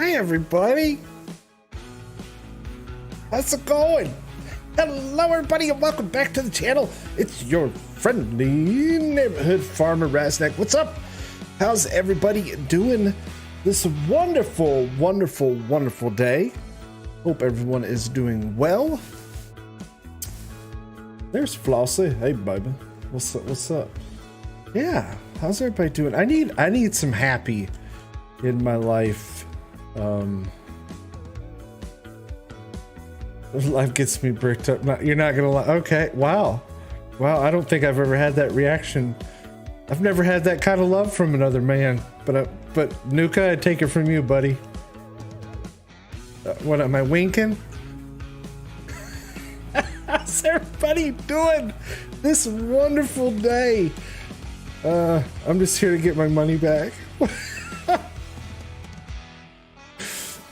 Hi everybody! How's it going? Hello everybody and welcome back to the channel. It's your friendly neighborhood farmer Raznac. What's up? How's everybody doing this wonderful, wonderful, wonderful day? Hope everyone is doing well. There's Flossie. Hey, baby. What's up? What's up? Yeah. How's everybody doing? I need some happy in my life. Life gets me bricked up. You're not gonna lie. Okay. Wow. I don't think I've ever had that reaction. I've never had that kind of love from another man. But Nuka, I take it from you, buddy. What am I winking? How's everybody doing this wonderful day? I'm just here to get my money back.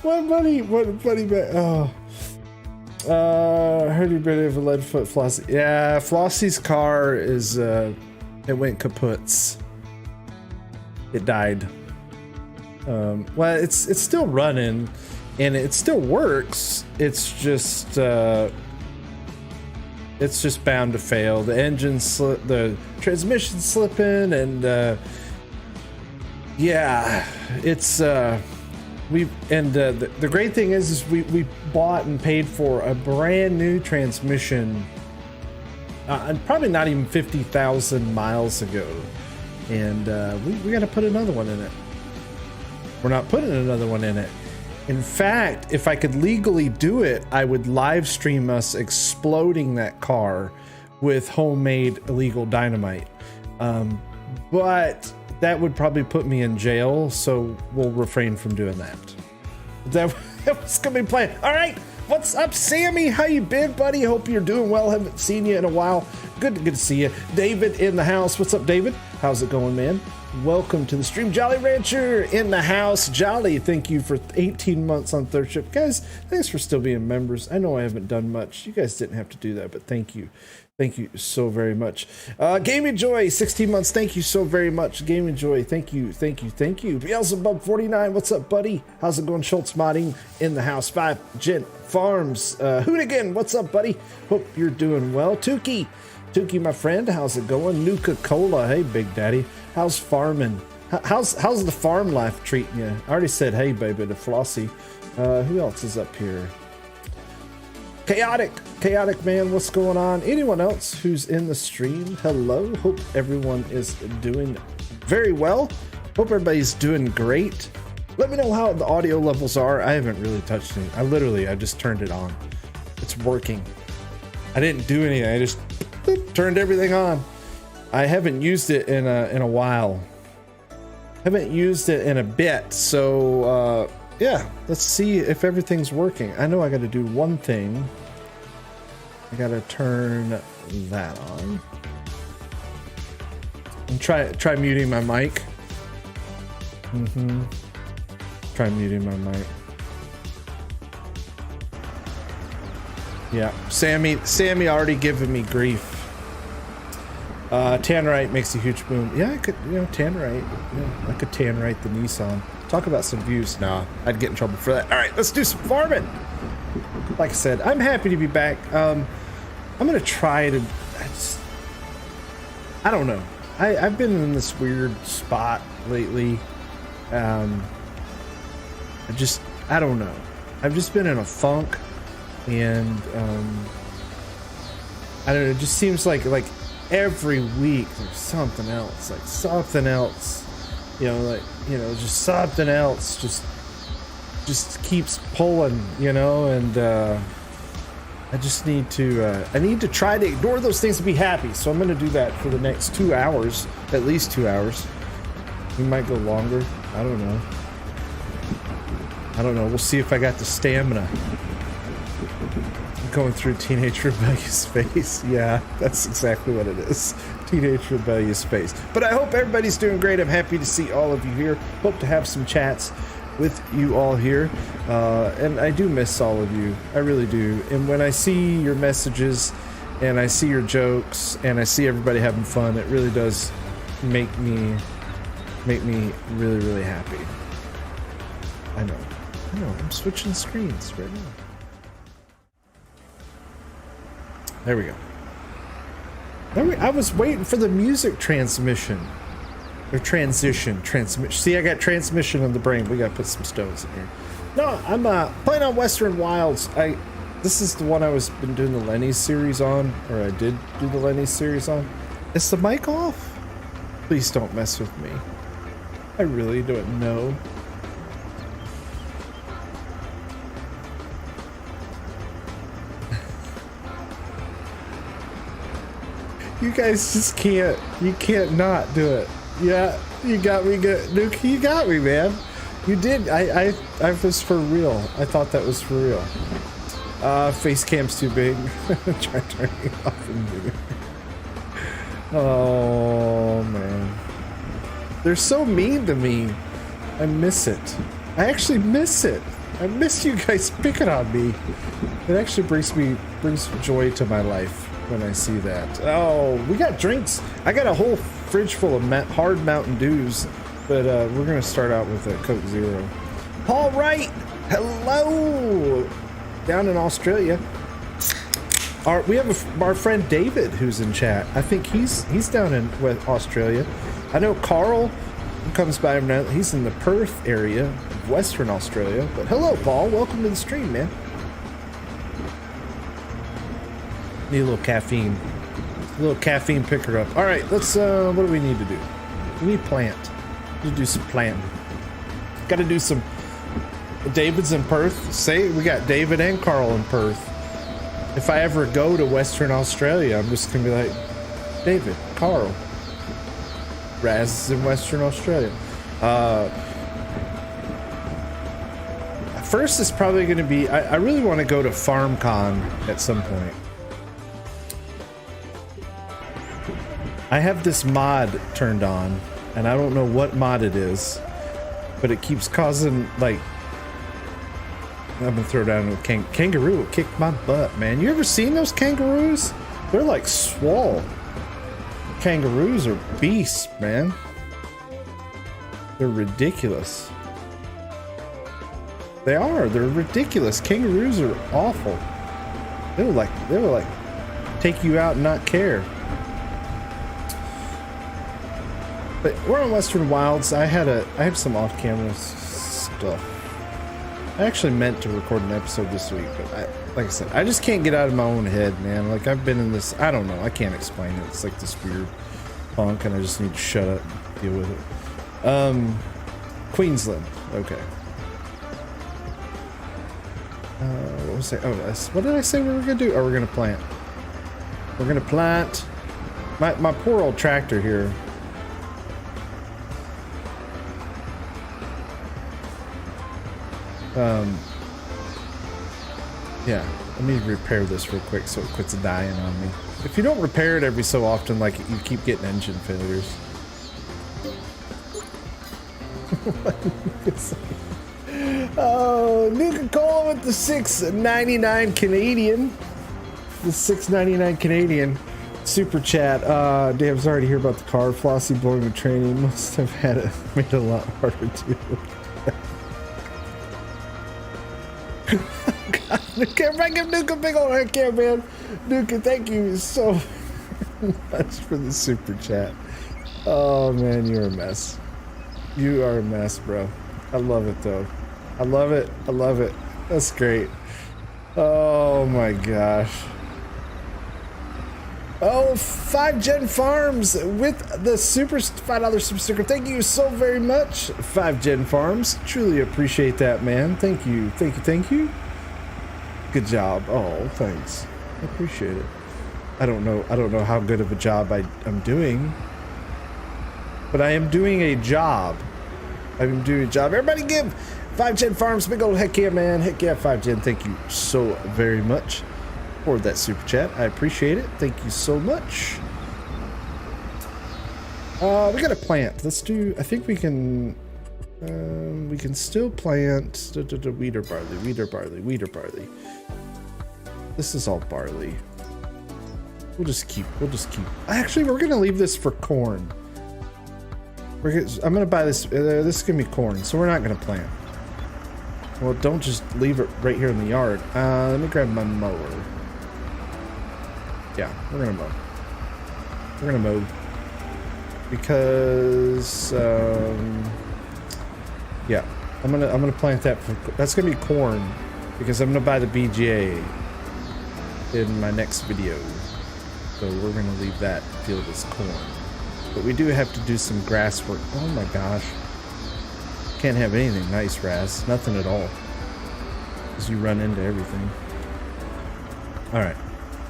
What money back? Oh. Heard you've been able to let foot Flossie. Yeah, Flossie's car is, it went kaputs. It died. Well, it's still running and it still works. It's just bound to fail. The engine slip, the transmission slipping, and yeah, it's the great thing is we bought and paid for a brand new transmission, and probably not even 50,000 miles ago, and we got to put another one in it. We're not putting another one in it. In fact, if I could legally do it, I would live stream us exploding that car with homemade illegal dynamite. But that would probably put me in jail, so we'll refrain from doing that. That was gonna be planned. All right, what's up, Sammy? How you been, buddy? Hope you're doing well. Haven't seen you in a while. Good to see you. David in the house. What's up, David? How's it going, man? Welcome to the stream. Jolly Rancher in the house. Jolly, thank you for 18 months on Third Ship. Guys, thanks for still being members. I know I haven't done much. You guys didn't have to do that, but thank you. Thank you so very much. Gaming Joy, 16 months. Thank you so very much. Gaming Joy, thank you. Beelzebub 49, what's up, buddy? How's it going? Schultz Modding in the house. 5 Gent Farms. Hoonigan, what's up, buddy? Hope you're doing well. Tukey, my friend, how's it going? Nuka Cola, hey, Big Daddy. How's farming? How's the farm life treating you? I already said hey, baby, to Flossie. Who else is up here? Chaotic man, what's going on? Anyone else who's in the stream? Hello, hope everyone is doing very well. Hope everybody's doing great. Let me know how the audio levels are. I haven't really touched it. I just turned it on. It's working. I didn't do anything. I just turned everything on. I haven't used it in a while. Haven't used it in a bit. So yeah, let's see if everything's working. I know I got to do one thing. I got to turn that on. And try muting my mic. Try muting my mic. Yeah, Sammy already giving me grief. Tannerite makes a huge boom. Yeah, I could, Tannerite. Yeah, I could Tannerite the Nissan. Talk about some views. Nah, I'd get in trouble for that. All right, let's do some farming. Like I said, I'm happy to be back. I'm gonna try to. I don't know. I've been in this weird spot lately. I don't know. I've just been in a funk, and I don't know. It just seems like every week there's something else, just something else just keeps pulling, and I just need to try to ignore those things and be happy. So I'm going to do that for the next 2 hours, at least 2 hours. We might go longer. I don't know. We'll see if I got the stamina. Going through teenage rebellious phase. Yeah, that's exactly what it is. Teenage rebellious phase. But I hope everybody's doing great. I'm happy to see all of you here. Hope to have some chats with you all here. And I do miss all of you. I really do. And when I see your messages and I see your jokes and I see everybody having fun, it really does make me really, really happy. I know. I'm switching screens right now. There we go. I was waiting for the music transmission. Or transition. See, I got transmission in the brain. We gotta put some stones in here. No, I'm playing on Western Wilds. This is the one I was been doing the Lenny's series on, or I did do the Lenny's series on. Is the mic off? Please don't mess with me. I really don't know. You guys just can't, you can't not do it. Yeah, you got me good. Nuke, you got me, man. You did. I was for real. I thought that was for real. Face cam's too big. Try turning it off and do it. Oh, man. They're so mean to me. I miss it. I actually miss it. I miss you guys picking on me. It actually brings joy to my life when I see that. Oh, we got drinks. I got a whole fridge full of hard Mountain Dews, but we're gonna start out with a Coke Zero. All right, hello, down in Australia. We have our friend David who's in chat. I think he's down in Australia. I know Carl comes by every now. He's in the Perth area of Western Australia. But hello, Paul. Welcome to the stream, man. Need a little caffeine. A little caffeine picker up. All right, let's. What do we need to do? We need plant. We need to do some planting. Got to do some. David's in Perth. Say we got David and Carl in Perth. If I ever go to Western Australia, I'm just gonna be like, David, Carl, Raz is in Western Australia. First is probably gonna be. I really want to go to FarmCon at some point. I have this mod turned on, and I don't know what mod it is, but it keeps causing, like, I'm gonna throw down a kangaroo will kick my butt, man. You ever seen those kangaroos? They're like swole. Kangaroos are beasts, man. They're ridiculous. They are. They're ridiculous. Kangaroos are awful. They will like take you out and not care. But we're on Western Wilds. I have some off-camera stuff. I actually meant to record an episode this week, but like I said, I just can't get out of my own head, man. Like, I've been in this, I don't know, I can't explain it. It's like this weird funk, and I just need to shut up and deal with it. Queensland, okay. What was I? Oh, what did I say we were gonna do? Oh, we're gonna plant. We're gonna plant. My poor old tractor here. Yeah, let me repair this real quick so it quits dying on me. If you don't repair it every so often, like, you keep getting engine failures. Oh, Nuka-Cola with the $6.99 Canadian. The $6.99 Canadian super chat. Damn, sorry to hear about the car. Flossie blowing the training must have had it made it a lot harder too. God, Nuka, give Nuka a big old heck yeah, man. Nuka, thank you so much for the super chat. Oh man, you're a mess. You are a mess, bro. I love it though. I love it. I love it. That's great. Oh my gosh. Oh, 5 Gen Farms with the super $5 super sticker. Thank you so very much, 5 Gen Farms. Truly appreciate that, man. Thank you. Thank you. Thank you. Good job. Oh, thanks. I appreciate it. I don't know how good of a job I'm doing, but I am doing a job. I'm doing a job. Everybody give 5 Gen Farms big old heck yeah, man. Heck yeah, 5 Gen. Thank you so very much for that super chat. I appreciate it. Thank you so much. We got a plant. Let's do, I think we can still plant wheat or barley, wheat or barley, wheat or barley. This is all barley. We'll just keep, actually, we're going to leave this for corn. I'm going to buy this, this is going to be corn, so we're not going to plant. Well, don't just leave it right here in the yard. Let me grab my mower. Yeah, we're gonna mow. We're gonna mow because yeah, I'm gonna plant that. That's gonna be corn because I'm gonna buy the BGA in my next video. So we're gonna leave that field as corn. But we do have to do some grass work. Oh my gosh. Can't have anything nice, Raz. Nothing at all. Because you run into everything. Alright.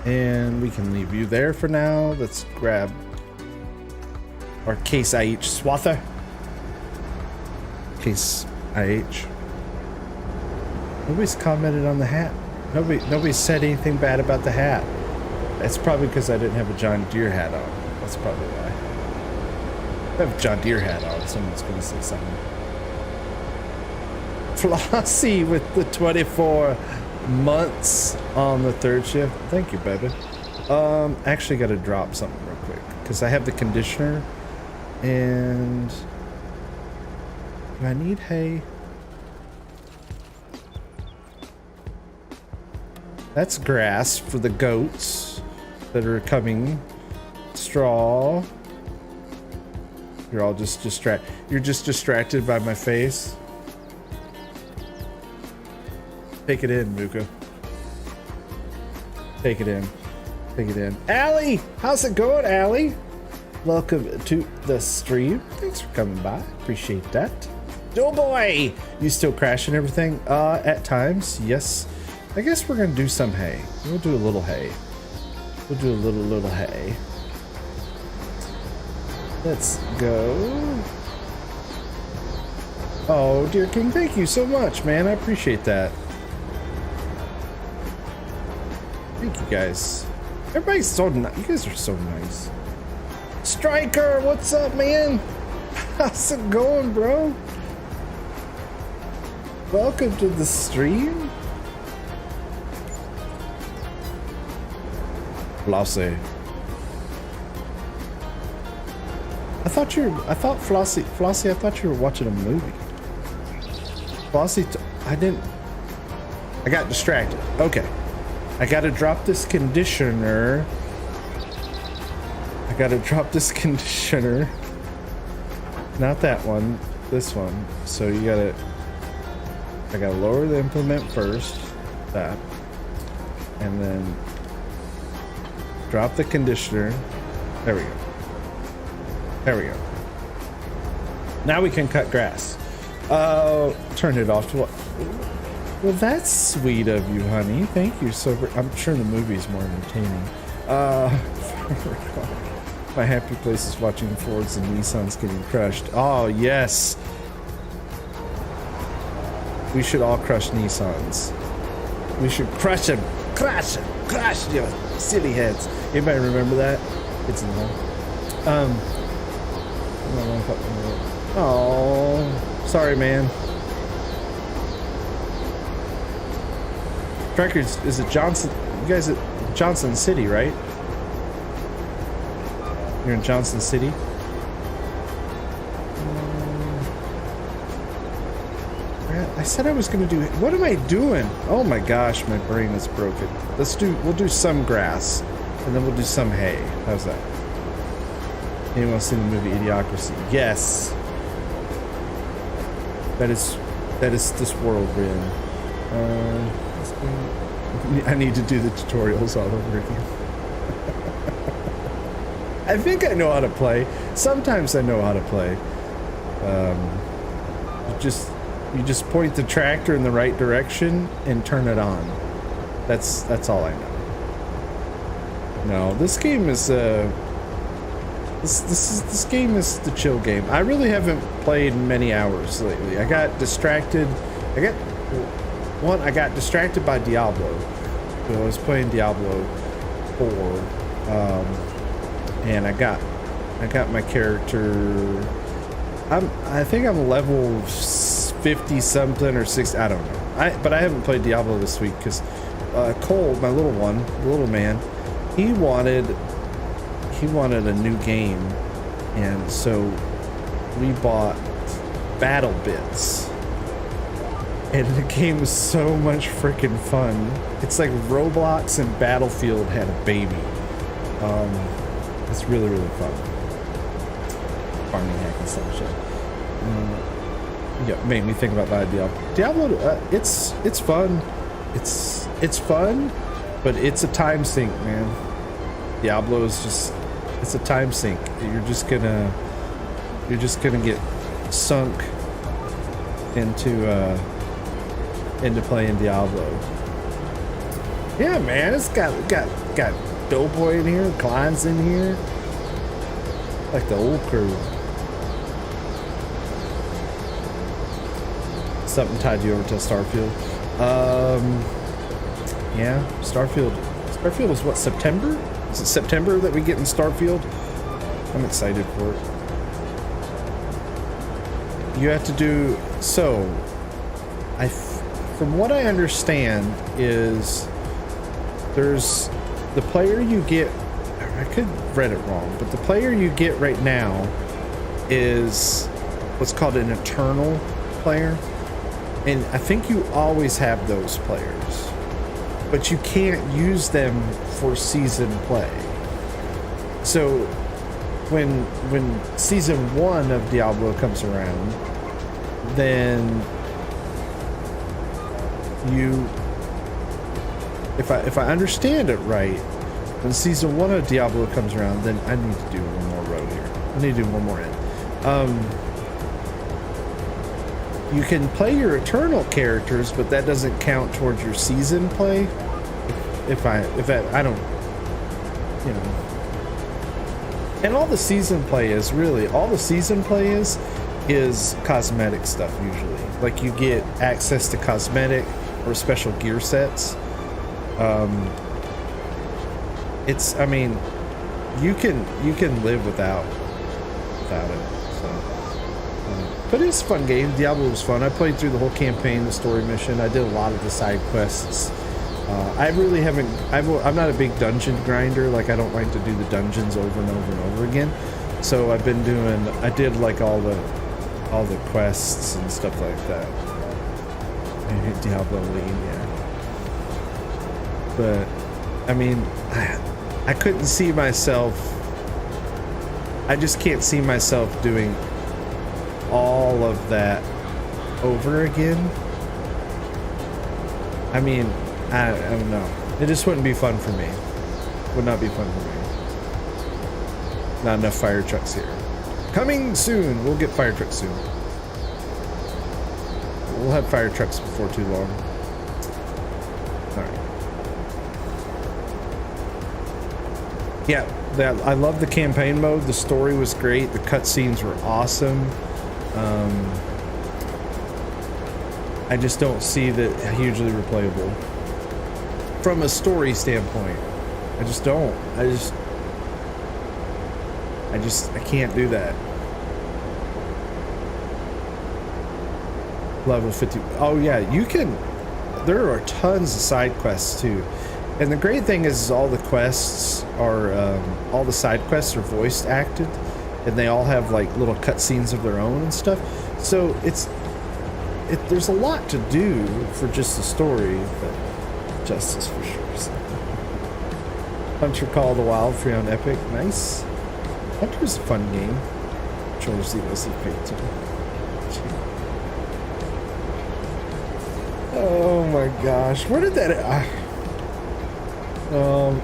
And we can leave you there for now. Let's grab our Case IH swather. Case IH. Nobody's commented on the hat. Nobody said anything bad about the hat. It's probably because I didn't have a John Deere hat on. That's probably why. If I have a John Deere hat on, someone's gonna say something. Flossie with the 24 months on the third shift. Thank you, baby. Actually gotta drop something real quick because I have the conditioner and do I need hay? That's grass for the goats that are coming. Straw. You're all just distracted. You're just distracted by my face. Take it in, Muka. Take it in. Take it in. Allie! How's it going, Allie? Welcome to the stream. Thanks for coming by. Appreciate that. Oh boy! You still crashing everything? At times, yes. I guess we're gonna do some hay. We'll do a little hay. We'll do a little hay. Let's go. Oh, dear King, thank you so much, man. I appreciate that. Thank you guys. Everybody's so nice. You guys are so nice. Striker, what's up, man? How's it going, bro? Welcome to the stream. Flossie. I thought Flossie, I thought you were watching a movie. Flossie, I got distracted. Okay. I gotta drop this conditioner. Not that one, this one. So I gotta lower the implement first, that. And then drop the conditioner. There we go. There we go. Now we can cut grass. Turn it off to what? Well, that's sweet of you, honey. Thank you so much. I'm sure the movie's more entertaining. My happy place is watching Fords and Nissans getting crushed. Oh, yes. We should all crush Nissans. We should crush them. Crush them. Crush you silly heads. Anybody remember that? It's in the hole. Oh, sorry, man. Records, is it Johnson? You guys at Johnson City, right? You're in Johnson City. I said I was gonna do it. What am I doing? Oh my gosh, my brain is broken. We'll do some grass, and then we'll do some hay. How's that? Anyone seen the movie Idiocracy? Yes. That is this world we're in. I need to do the tutorials all over again. I think I know how to play. Sometimes I know how to play. You just point the tractor in the right direction and turn it on. That's all I know. No, this game is this game is the chill game. I really haven't played many hours lately. I got distracted. I got distracted by Diablo. So I was playing Diablo 4, and I got my character. I think I'm level 50 something or 60. I don't know. But I haven't played Diablo this week because Cole, my little one, the little man, he wanted a new game, and so we bought Battle Bits. And the game was so much freaking fun. It's like Roblox and Battlefield had a baby. It's really, really fun. Farming hack and stuff. Yeah, made me think about that Diablo. Diablo, it's fun. It's fun. but it's a time sink, man. Diablo is just, it's a time sink. You're just gonna get sunk into playing Diablo. Yeah, man, it's got Doughboy in here, Klein's in here, like the old crew. Something tied you over to Starfield. Yeah, Starfield is what, September? Is it September that we get in Starfield? I'm excited for it. You have to do, so from what I understand is there's the player you get, I could have read it wrong, but the player you get right now is what's called an eternal player. And I think you always have those players, but you can't use them for season play. So when season 1 of Diablo comes around, then you, if I understand it right, when season 1 of Diablo comes around, then I need to do one more row here. I need to do one more end. You can play your eternal characters, but that doesn't count towards your season play. I don't, you know. And all the season play is cosmetic stuff usually. Like you get access to cosmetic or special gear sets. It's, I mean, you can live without it. So. But it's a fun game. Diablo was fun. I played through the whole campaign, the story mission. I did a lot of the side quests. I really haven't. I'm not a big dungeon grinder. Like I don't like to do the dungeons over and over and over again. So I've been doing. I did like all the quests and stuff like that. Diablo Lean, yeah. But I mean, I couldn't see myself. I just can't see myself doing all of that over again. I mean, I don't know. It just wouldn't be fun for me. Would not be fun for me. Not enough fire trucks here. Coming soon. We'll get fire trucks soon. We'll have fire trucks before too long. Alright. Yeah, I love the campaign mode. The story was great. The cutscenes were awesome. I just don't see that hugely replayable from a story standpoint. I just don't. I can't do that. Level 50. Oh yeah, you can. There are tons of side quests too, and the great thing is all the quests are all the side quests are voice acted. And they all have like little cutscenes of their own and stuff. So there's a lot to do for just the story, but justice for sure. So. Hunter Call of the Wild free on Epic, nice. Hunter's a fun game. Controllers see paid too. Oh my gosh, where did that?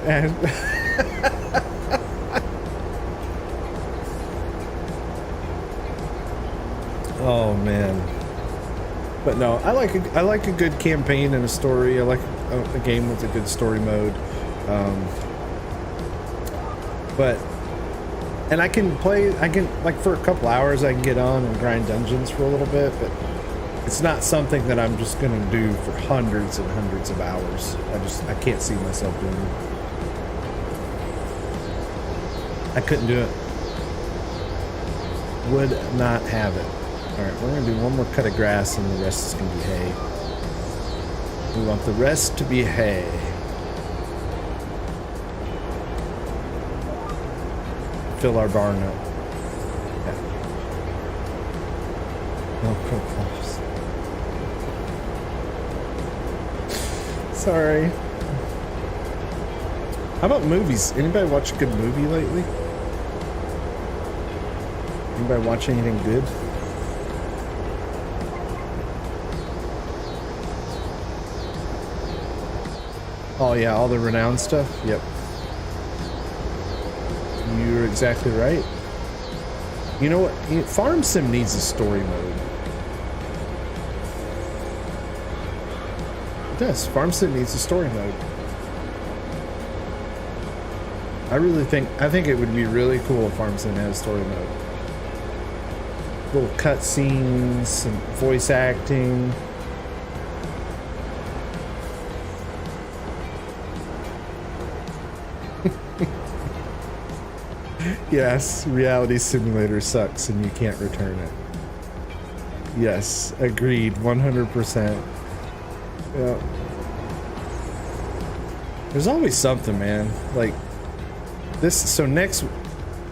And. Oh man, but no, I like a good campaign and a story. I like a game with a good story mode. And I can like for a couple hours I can get on and grind dungeons for a little bit, but it's not something that I'm just gonna do for hundreds and hundreds of hours. I can't see myself doing it. I couldn't do it. Would not have it. Alright, we're going to do one more cut of grass and the rest is going to be hay. We want the rest to be hay. Fill our barn up. Yeah. Oh, close. Sorry. How about movies? Anybody watch a good movie lately? Anybody watch anything good? Oh yeah, all the renowned stuff. Yep. You're exactly right. You know what? Farm Sim needs a story mode. It does. Farm Sim needs a story mode. I think it would be really cool if Farm Sim had a story mode. Little cutscenes, some voice acting. Yes, reality simulator sucks and you can't return it. Yes, agreed, 100%. Yeah. There's always something, man. Like this. So next,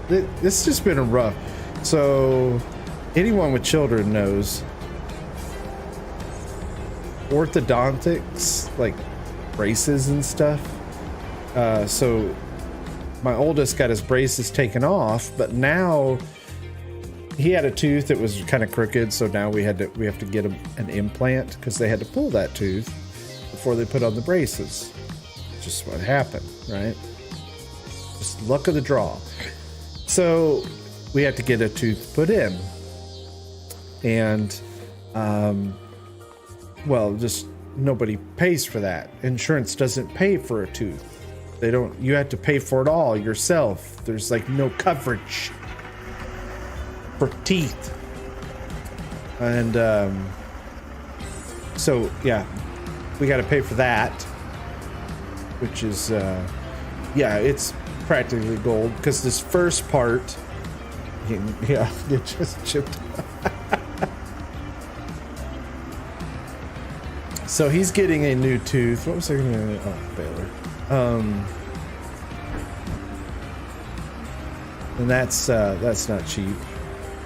this has just been a rough. So anyone with children knows orthodontics, like braces and stuff. So my oldest got his braces taken off, but now he had a tooth that was kind of crooked, so now we have to get him an implant because they had to pull that tooth before they put on the braces. Just what happened, right? Just luck of the draw. So we had to get a tooth put in, and well, just nobody pays for that. Insurance doesn't pay for a tooth. They don't. You have to pay for it all yourself. There's like no coverage for teeth, and so yeah, we got to pay for that, which is yeah, it's practically gold because this first part, yeah, it just chipped. So he's getting a new tooth. What was I gonna? Oh, Baylor. And that's not cheap.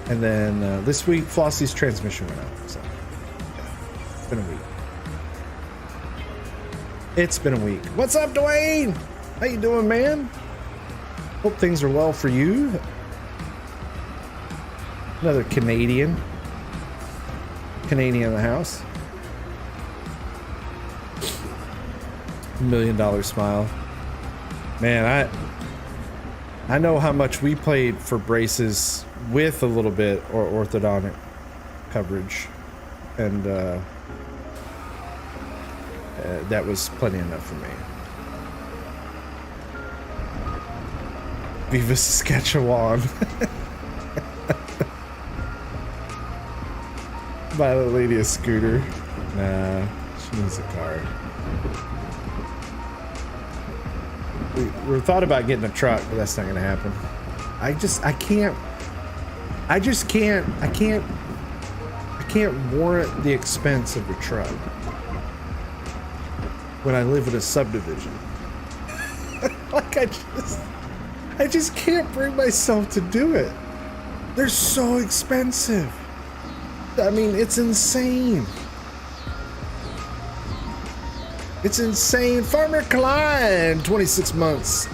And then this week Flossie's transmission went out. So yeah, it's been a week. It's been a week. What's up, Dwayne? How you doing, man? Hope things are well for you. Another Canadian in the house. $1 million smile. Man, I know how much we paid for braces with a little bit or orthodontic coverage, and that was plenty enough for me. Viva Saskatchewan. Buy the lady a scooter. Nah, she needs a car. We thought about getting a truck, but that's not gonna happen. I can't warrant the expense of a truck when I live in a subdivision. Like I just can't bring myself to do it. They're so expensive. I mean, it's insane. It's insane. Farmer Klein, 26 months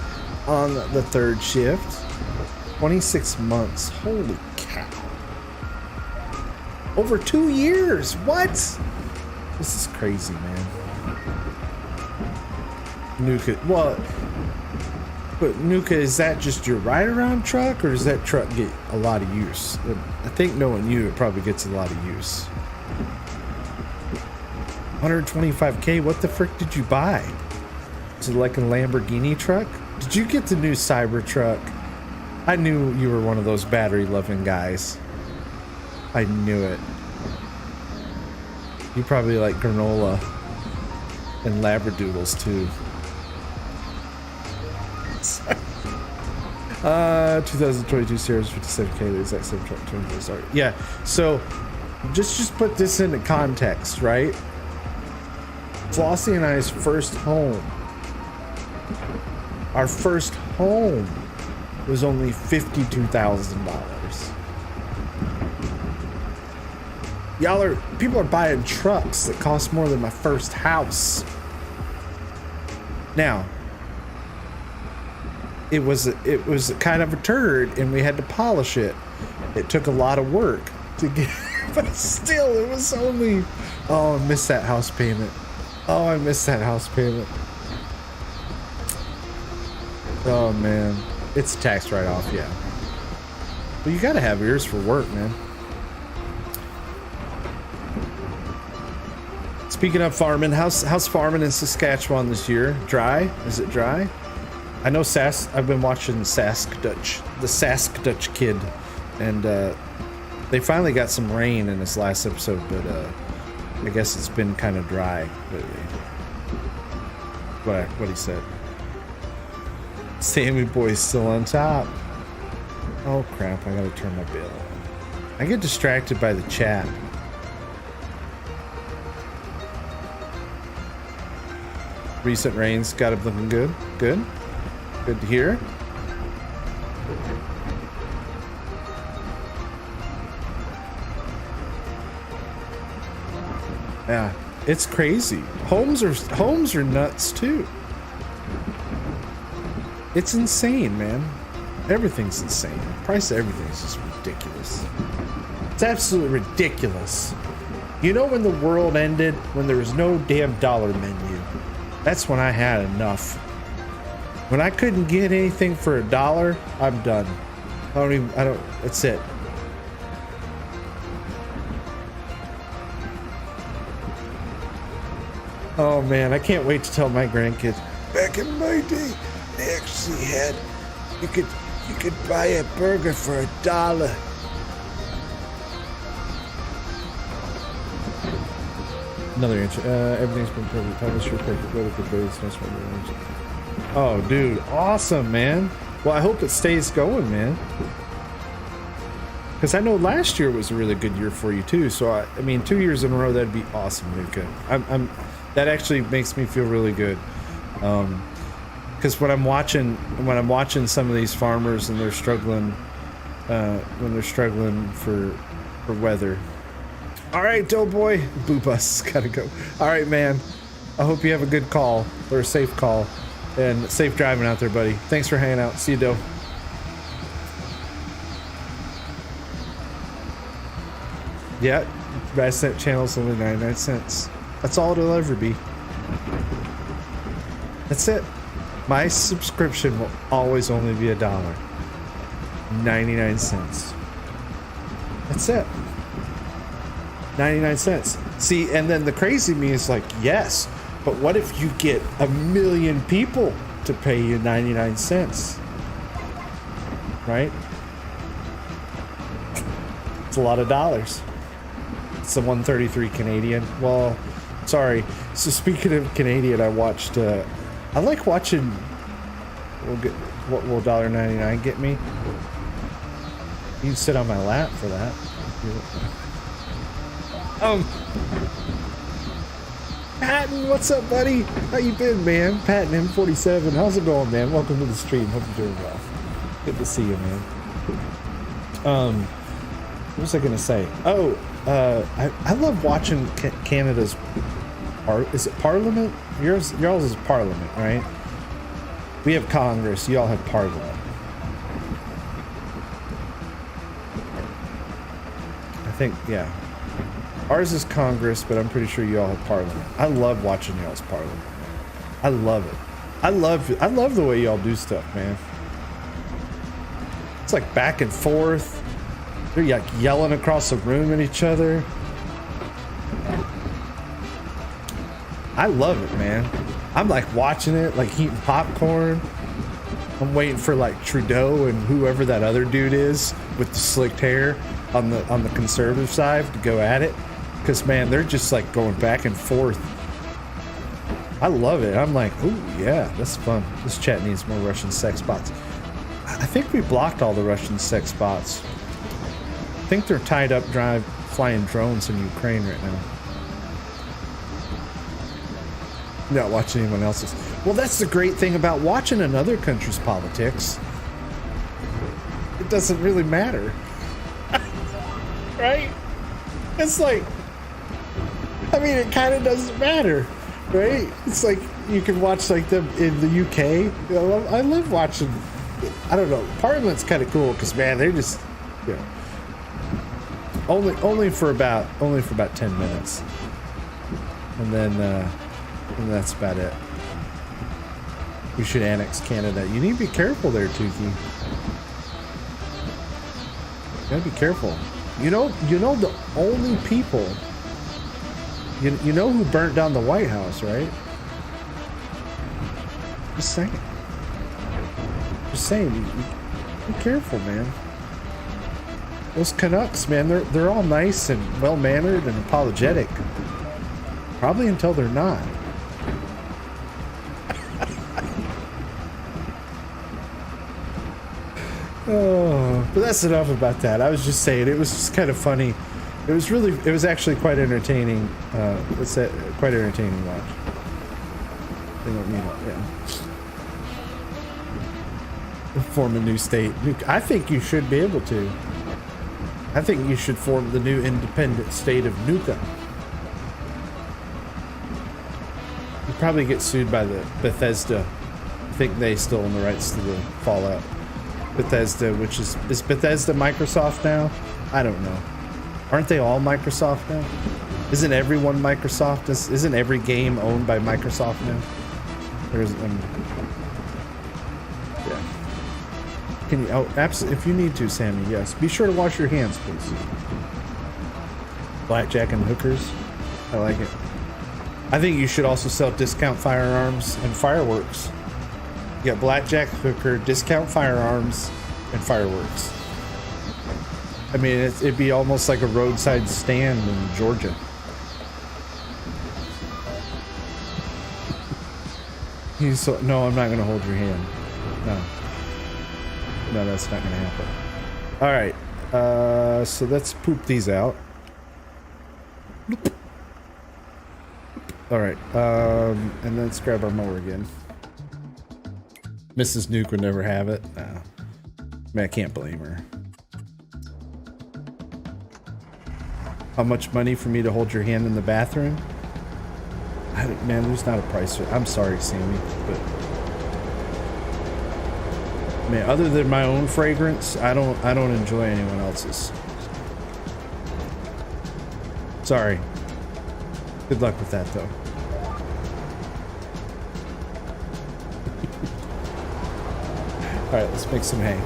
on the third shift. 26 months. Holy cow. Over 2 years. What? This is crazy, man. Nuka. Well, but Nuka, is that just your ride-around truck, or does that truck get a lot of use? I think knowing you, it probably gets a lot of use. 125K, what the frick did you buy? Is it like a Lamborghini truck? Did you get the new Cybertruck? I knew you were one of those battery-loving guys. I knew it. You probably like granola and labradoodles too. 2022 Series 57K, the exact same truck, 20 start. Yeah, so just put this into context, right? Flossie and I's first home. Our first home was only $52,000. People are buying trucks that cost more than my first house. Now, it was kind of a turd, and we had to polish it. It took a lot of work to get, but still, it was only. Oh, I miss that house payment. Oh, I miss that house payment. Oh man, it's a tax write-off, yeah. Well, you gotta have yours for work, man. Speaking of farming, how's farming in Saskatchewan this year? Dry? Is it dry? I know I've been watching the Sask Dutch Kid, and they finally got some rain in this last episode, but I guess it's been kind of dry lately. What he said. Sammy Boy's still on top. Oh crap, I gotta turn my bill on. I get distracted by the chat. Recent rains got it looking good. Good to hear. Yeah, it's crazy. Homes are nuts too. It's insane, man. Everything's insane. The price of everything's just ridiculous. It's absolutely ridiculous. You know when the world ended? When there was no damn dollar menu. That's when I had enough. When I couldn't get anything for $1, I'm done. That's it. Oh man, I can't wait to tell my grandkids. Back in my day, they actually had, you could buy a burger for $1. Another inch. Everything's been perfect. Publish your perfect weather for days. Nice one. Oh, dude, awesome, man. Well, I hope it stays going, man. Because I know last year was a really good year for you too. So I mean, 2 years in a row, that'd be awesome, Luca. That actually makes me feel really good. Because when I'm watching some of these farmers and they're struggling, when they're struggling for weather. All right, Doughboy. Blue bus gotta go. All right, man. I hope you have a good call or a safe call and safe driving out there, buddy. Thanks for hanging out. See you, Doe. Yeah, Raznac channel's only 99 cents. That's all it'll ever be. That's it. My subscription will always only be $1. 99 cents. That's it. 99 cents. See, and then the crazy me is like, yes, but what if you get 1 million people to pay you 99 cents? Right? It's a lot of dollars. It's the 133 Canadian. Well, sorry. So speaking of Canadian, I watched, I like watching, what will $1.99 get me? You can sit on my lap for that. Patton, what's up, buddy? How you been, man? Patton M47, how's it going, man? Welcome to the stream. Hope you're doing well. Good to see you, man. What was I gonna say? Oh, I love watching Canada's is it Parliament? Yours is Parliament, right? We have Congress. Y'all have Parliament. I think, yeah. Ours is Congress, but I'm pretty sure y'all have Parliament. I love watching y'all's Parliament, man. I love it. I love the way y'all do stuff, man. It's like back and forth. They're like yelling across the room at each other. I love it, man. I'm like watching it, like eating popcorn. I'm waiting for like Trudeau and whoever that other dude is with the slicked hair on the conservative side to go at it. Because, man, they're just, like, going back and forth. I love it. I'm like, ooh, yeah, that's fun. This chat needs more Russian sex bots. I think we blocked all the Russian sex bots. I think they're tied up flying drones in Ukraine right now. Not watching anyone else's. Well, that's the great thing about watching another country's politics. It doesn't really matter. Right? It's like... I mean, it kind of doesn't matter, right? It's like you can watch like them in the UK. You know, I love watching. I don't know. Parliament's kind of cool because, man, they're just, you know, only for about 10 minutes, and then that's about it. We should annex Canada. You need to be careful there, Tukey. You gotta be careful. You know the only people. You know who burnt down the White House, right? Just saying. Just saying. Be careful, man. Those Canucks, man, they're all nice and well-mannered and apologetic. Probably until they're not. Oh, but that's enough about that. I was just saying, it was just kind of funny. It was actually quite entertaining. It's quite entertaining to watch. They don't need it, yeah. Form a new state. I think you should be able to. I think you should form the new independent state of Nuka. You probably get sued by the Bethesda. I think they still own the rights to the Fallout. Bethesda, which is Bethesda Microsoft now? I don't know. Aren't they all Microsoft now? Isn't everyone Microsoft? Isn't every game owned by Microsoft now? There's yeah. Can you? Oh, absolutely. If you need to, Sammy, yes. Be sure to wash your hands, please. Blackjack and hookers. I like it. I think you should also sell discount firearms and fireworks. You got blackjack, hooker, discount firearms, and fireworks. I mean, it'd be almost like a roadside stand in Georgia. No, I'm not going to hold your hand. No, that's not going to happen. All right, so let's poop these out. All right, and let's grab our mower again. Mrs. Nuke would never have it. No. I mean, I can't blame her. How much money for me to hold your hand in the bathroom? Man, there's not a price. I'm sorry, Sammy, but man, other than my own fragrance, I don't enjoy anyone else's. Sorry. Good luck with that, though. All right, let's make some hay.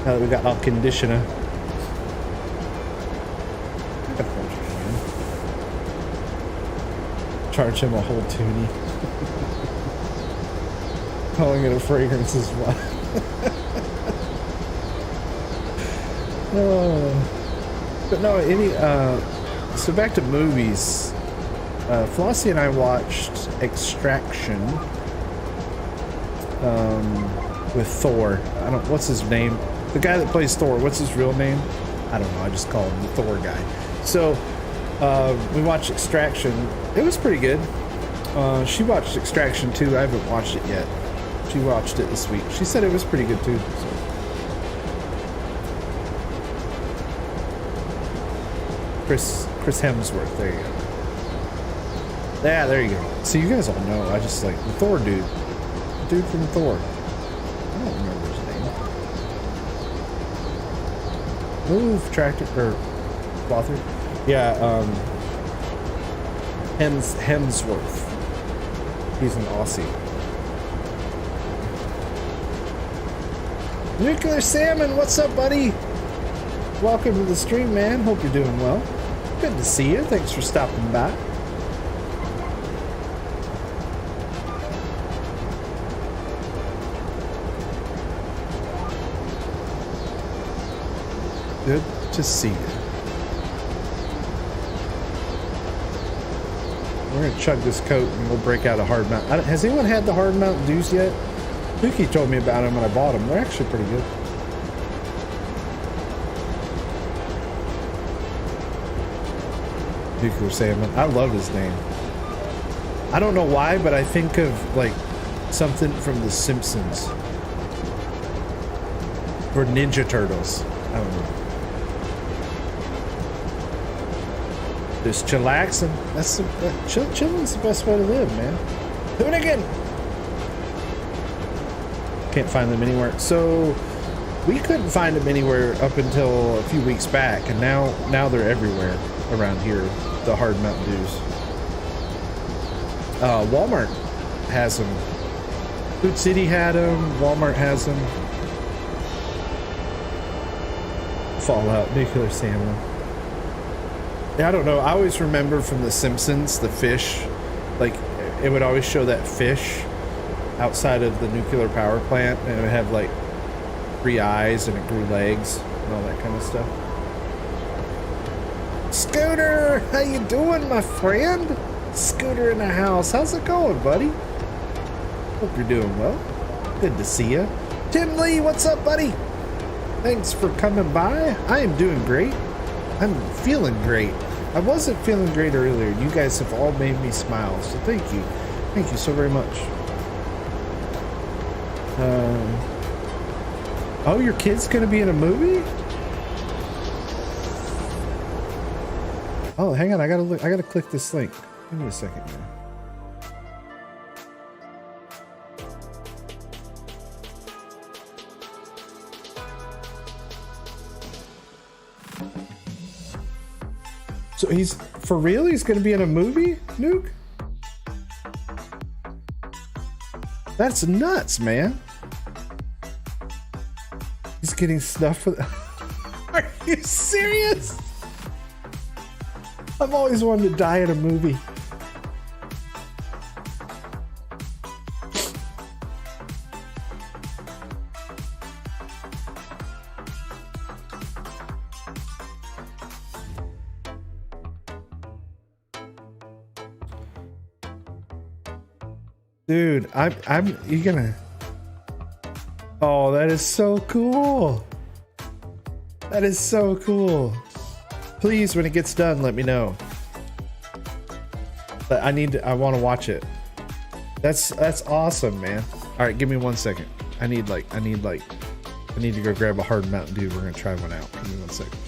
Now that we got our conditioner. Charge him a whole toonie. Calling it a fragrance is what? Oh. But no, so back to movies. Flossie and I watched Extraction with Thor. What's his name? The guy that plays Thor, what's his real name? I don't know, I just call him the Thor guy. So we watched Extraction. It was pretty good. She watched Extraction too. I haven't watched it yet. She watched it this week. She said it was pretty good too. So. Chris Hemsworth. There you go. Yeah, there you go. So you guys all know. I just like the Thor dude. The dude from Thor. I don't remember his name. Move tractor or Clother. Yeah. Hemsworth. He's an Aussie. Nuclear Salmon, what's up, buddy? Welcome to the stream, man. Hope you're doing well. Good to see you. Thanks for stopping by. Good to see you. We're gonna chug this coat and we'll break out a hard mount. Has anyone had the hard Mountain Dews yet? Pookie told me about them when I bought them. They're actually pretty good. Nuclear Salmon. I love his name. I don't know why, but I think of like something from The Simpsons or Ninja Turtles. I don't know. Just chillaxing. Chilling's the best way to live, man. Hoonigan! Can't find them anywhere. So we couldn't find them anywhere up until a few weeks back, and now they're everywhere around here. The hard Mountain Dews. Walmart has them. Food City had them. Walmart has them. Fallout, nuclear salmon. Yeah, I don't know. I always remember from The Simpsons, the fish, like it would always show that fish outside of the nuclear power plant, and it would have like 3 eyes and it grew legs and all that kind of stuff. Scooter, how you doing, my friend? Scooter in the house. How's it going, buddy? Hope you're doing well. Good to see you. Tim Lee, what's up, buddy? Thanks for coming by. I am doing great. I'm feeling great. I wasn't feeling great earlier. You guys have all made me smile, so thank you. Thank you so very much. Oh, your kid's gonna be in a movie? Oh, hang on. I gotta look. I gotta click this link. Give me a second, man. So he's for real? He's gonna be in a movie, Nuke? That's nuts, man. He's getting snuffed for that. Are you serious? I've always wanted to die in a movie. Dude, you gonna... Oh, that is so cool. That is so cool. Please, when it gets done, let me know. But I want to watch it. That's awesome, man. All right, give me 1 second. I need to go grab a hard Mountain Dew. We're gonna try one out. Give me 1 second.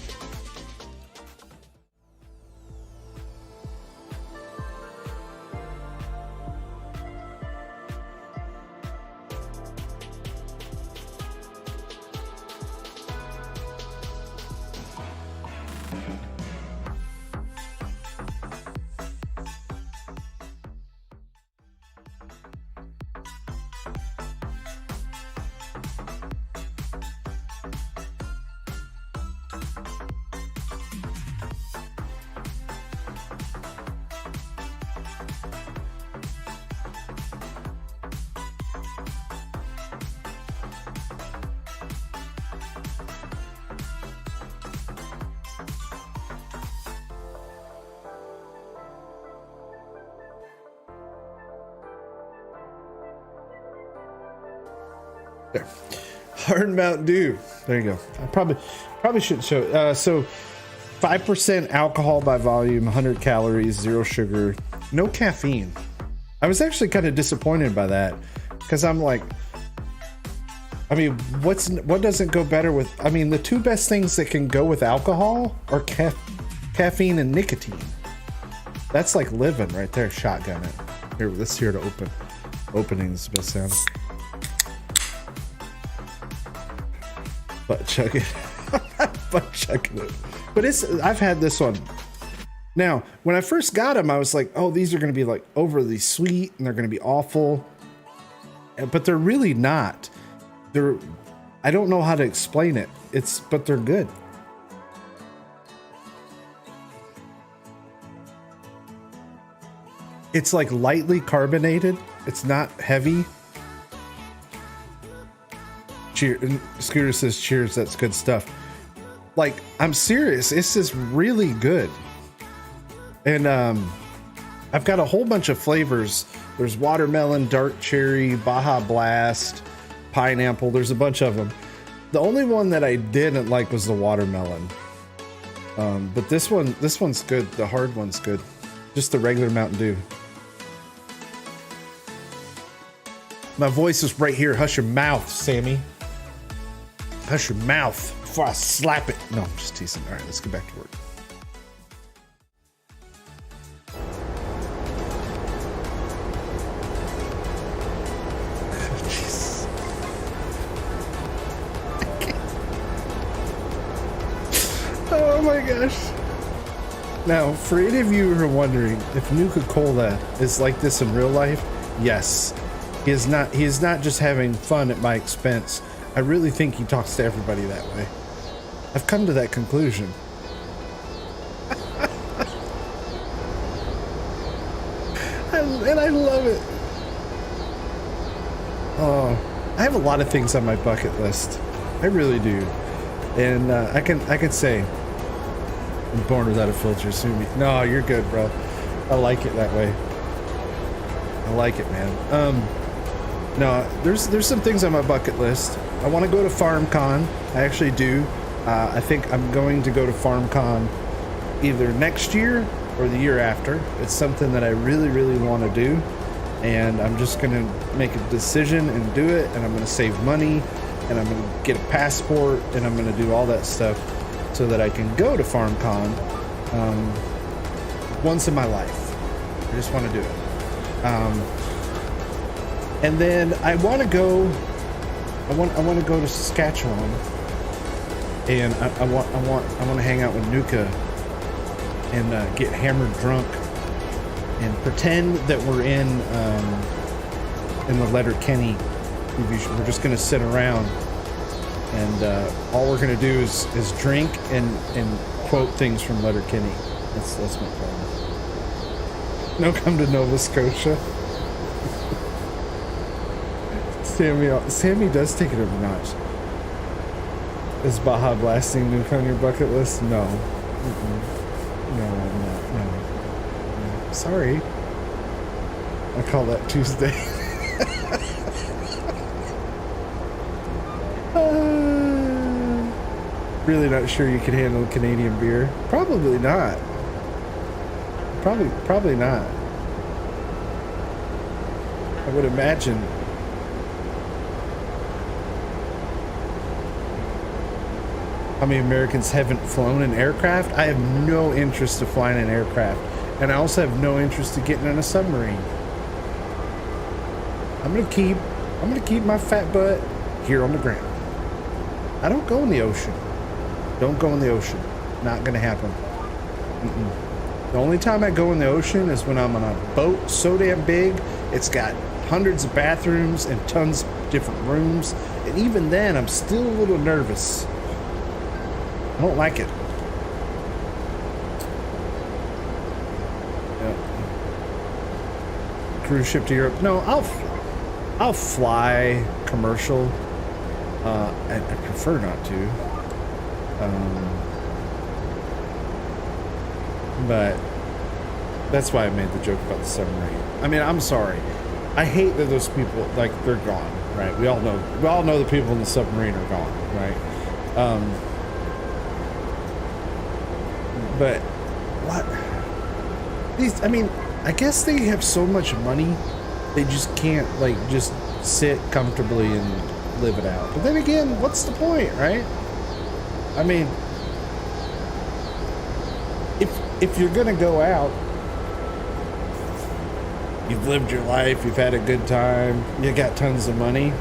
There. Hard Mountain Dew. There you go. I probably shouldn't show it. So 5% alcohol by volume, 100 calories, 0 sugar, no caffeine. I was actually kind of disappointed by that because I'm like, I mean, what doesn't go better with? I mean, the two best things that can go with alcohol are caffeine and nicotine. That's like living right there. Shotgun it. Here, let's hear the opening is the best sound. Butt chugging. Butt chugging it. But I've had this one. Now, when I first got them, I was like, oh, these are going to be like overly sweet and they're going to be awful. But they're really not. I don't know how to explain it. But they're good. It's like lightly carbonated. It's not heavy. Cheers. Scooter says cheers. That's good stuff. Like, I'm serious. This is really good. And I've got a whole bunch of flavors. There's watermelon, dark cherry, Baja Blast, pineapple. There's a bunch of them. The only one that I didn't like was the watermelon. But this one's good. The hard one's good. Just the regular Mountain Dew. My voice is right here. Hush your mouth, Sammy. Hush your mouth before I slap it. No, I'm just teasing. All right, let's get back to work. Jeez. Oh my gosh. Now, for any of you who are wondering if Nuka-Cola is like this in real life, yes. He is not just having fun at my expense. I really think he talks to everybody that way. I've come to that conclusion. And I love it. Oh, I have a lot of things on my bucket list. I really do. And I can say I'm born without a filter. Soon. No, you're good, bro. I like it that way. I like it, man. No, there's some things on my bucket list. I want to go to FarmCon. I actually do. I think I'm going to go to FarmCon either next year or the year after. It's something that I really, really want to do. And I'm just going to make a decision and do it. And I'm going to save money. And I'm going to get a passport. And I'm going to do all that stuff so that I can go to FarmCon once in my life. I just want to do it. And then I want to go. I want to go to Saskatchewan, and I want to hang out with Nuka and get hammered drunk and pretend that we're in the Letterkenny TV show. We're just gonna sit around and all we're gonna do is drink and quote things from Letterkenny. That's my plan. No, come to Nova Scotia. Sammy does take it up a notch. Is Baja Blasting Nuke on your bucket list? No. No, I'm not. No. Sorry. I call that Tuesday. Really not sure you can handle Canadian beer. Probably not. Probably not. I would imagine. How many Americans haven't flown an aircraft? I have no interest in flying an aircraft. And I also have no interest in getting in a submarine. I'm gonna keep my fat butt here on the ground. I don't go in the ocean. Don't go in the ocean. Not gonna happen. The only time I go in the ocean is when I'm on a boat so damn big, it's got hundreds of bathrooms and tons of different rooms. And even then, I'm still a little nervous. I don't like it. Yeah. Cruise ship to Europe? No, I'll fly commercial. I prefer not to. But that's why I made the joke about the submarine. I mean, I'm sorry. I hate that those people, like, they're gone, right? We all know the people in the submarine are gone, right? But what these, I mean, I guess they have so much money they just can't like just sit comfortably and live it out. But then again, what's the point, right? I mean, if you're gonna go out, you've lived your life, you've had a good time, you got tons of money,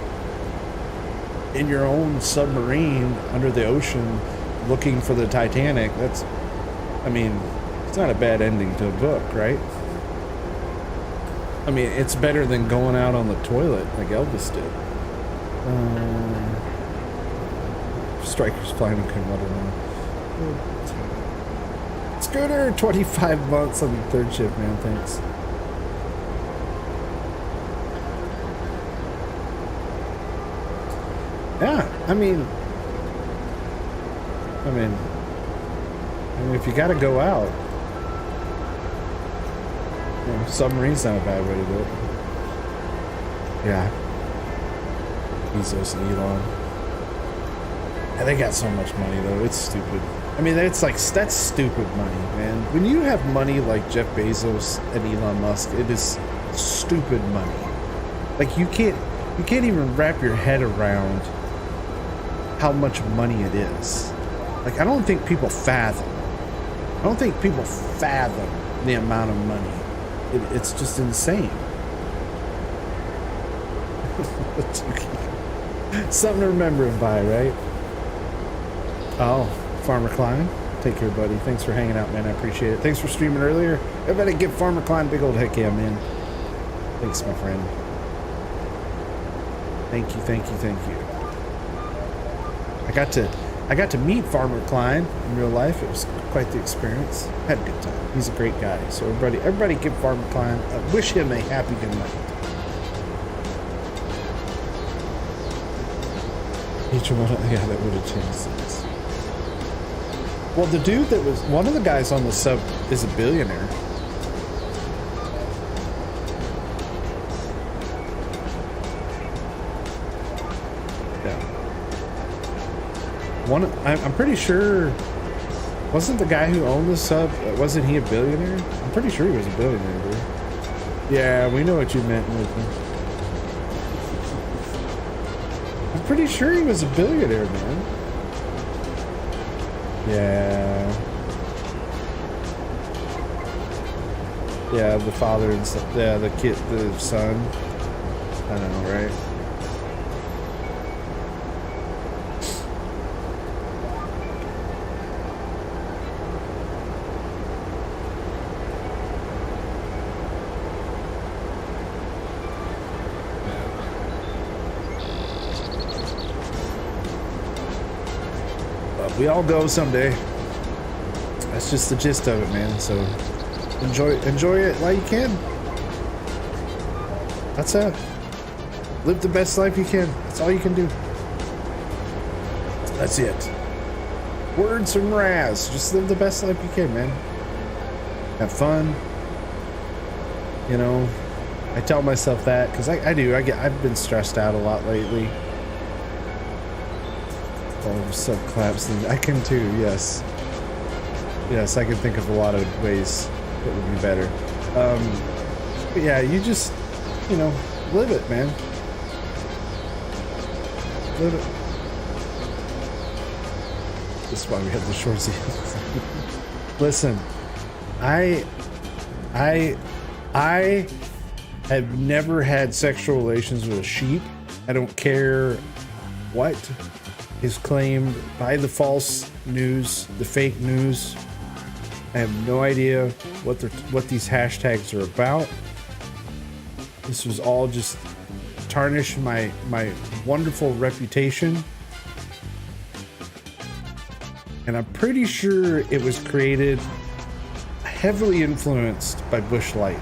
in your own submarine under the ocean looking for the Titanic, I mean, it's not a bad ending to a book, right? I mean, it's better than going out on the toilet like Elvis did. Strikers flying in Kubota. Scooter, 25 months on the third shift, man. Thanks. Yeah, I mean, if you got to go out, you know, submarine's not a bad way to do it. Yeah. Bezos and Elon. And they got so much money, though. It's stupid. I mean, it's like, that's stupid money, man. When you have money like Jeff Bezos and Elon Musk, it is stupid money. Like, you can't even wrap your head around how much money it is. Like, I don't think people fathom. I don't think people fathom the amount of money. It's just insane. Something to remember him by, right? Oh, Farmer Klein. Take care, buddy. Thanks for hanging out, man. I appreciate it. Thanks for streaming earlier. Everybody give Farmer Klein a big old heck yeah, man. Thanks, my friend. Thank you, thank you, thank you. I got to meet Farmer Klein in real life. It was quite the experience. Had a good time. He's a great guy. So everybody give Farmer Klein, wish him a happy good night. Each one, yeah, that would have changed things. Well, the dude that was one of the guys on the sub is a billionaire. I'm pretty sure, wasn't the guy who owned the sub, wasn't he a billionaire? I'm pretty sure he was a billionaire, dude. Yeah, we know what you meant, Luca. I'm pretty sure he was a billionaire, man. Yeah. Yeah, the father and son, yeah, the kid, the son. I don't know, right? We all go someday. That's just the gist of it, man. So enjoy it while you can. That's it. Live the best life you can. That's all you can do. That's it. Words from Raz. Just live the best life you can, man. Have fun. You know, I tell myself that because I do. I've been stressed out a lot lately. Oh, sub claps. I can too, yes. Yes, I can think of a lot of ways that would be better. But yeah, you just, you know, live it, man. Live it. This is why we have the shorts. Listen, I have never had sexual relations with a sheep. I don't care what is claimed by the false news, the fake news. I have no idea what these hashtags are about. This was all just tarnish my wonderful reputation. And I'm pretty sure it was created heavily influenced by Bush Light.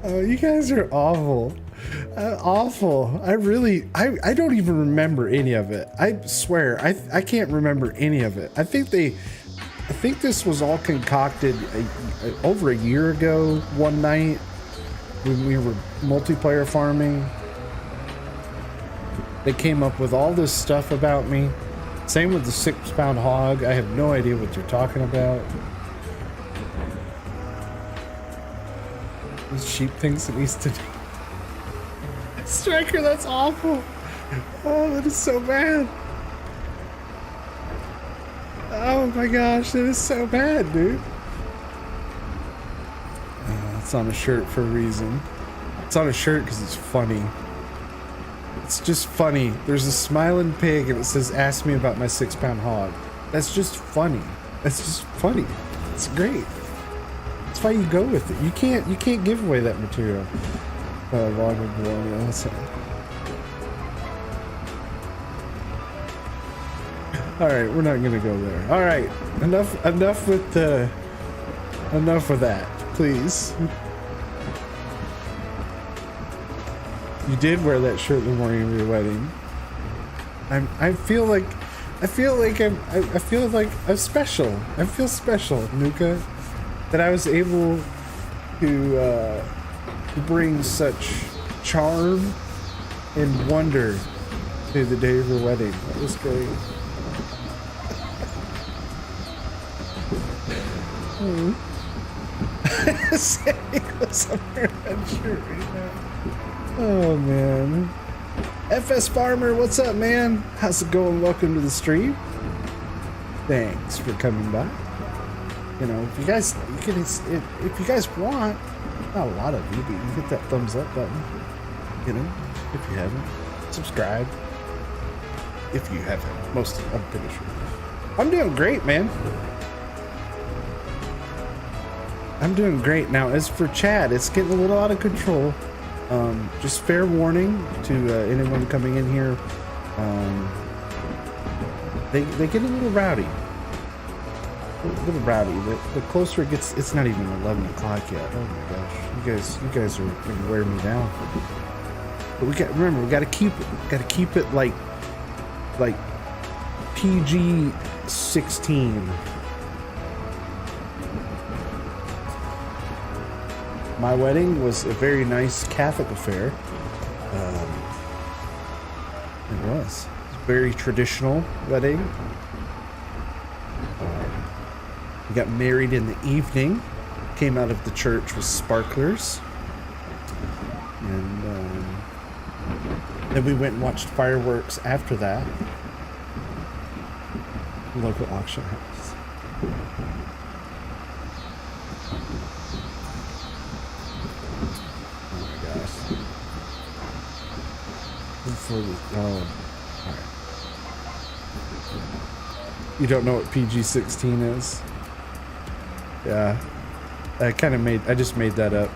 Oh, you guys are awful. Awful. I don't even remember any of it. I swear, I can't remember any of it. I think this was all concocted over a year ago, one night, when we were multiplayer farming. They came up with all this stuff about me. Same with the 6-pound hog. I have no idea what they're talking about. This sheep thinks it needs to do. Striker, that's awful. Oh, that is so bad. Oh my gosh, that is so bad, dude. It's on a shirt for a reason. It's on a shirt because it's funny. It's just funny. There's a smiling pig and it says, "Ask me about my 6-pound hog." That's just funny. That's just funny. It's great. That's why you go with it. You can't give away that material. Log of Bologna. All right, we're not gonna go there. All right, enough with that, please. You did wear that shirt the morning of your wedding. I feel like I'm special. I feel special, Nuka, that I was able to bring such charm and wonder to the day of your wedding. That was great. Sandy was up there that shirt right now. Oh man. FS Farmer, what's up, man? How's it going? Welcome to the stream. Thanks for coming by. You know, if you guys want, not a lot of you, but you hit that thumbs up button. You know, if you haven't, subscribe if you haven't. Most, I'm pretty sure. I'm doing great, man. I'm doing great. Now, as for Chad, it's getting a little out of control. Just fair warning to anyone coming in here. They get a little rowdy. A little rowdy. The closer it gets, it's not even 11 o'clock yet. Oh my gosh, you guys are gonna wear me down. But we gotta keep it like PG 16. My wedding was a very nice Catholic affair. It was a very traditional wedding. We got married in the evening. Came out of the church with sparklers, and then we went and watched fireworks after that. Local auction house. Oh, alright. You don't know what PG-16 is? Yeah. I just made that up.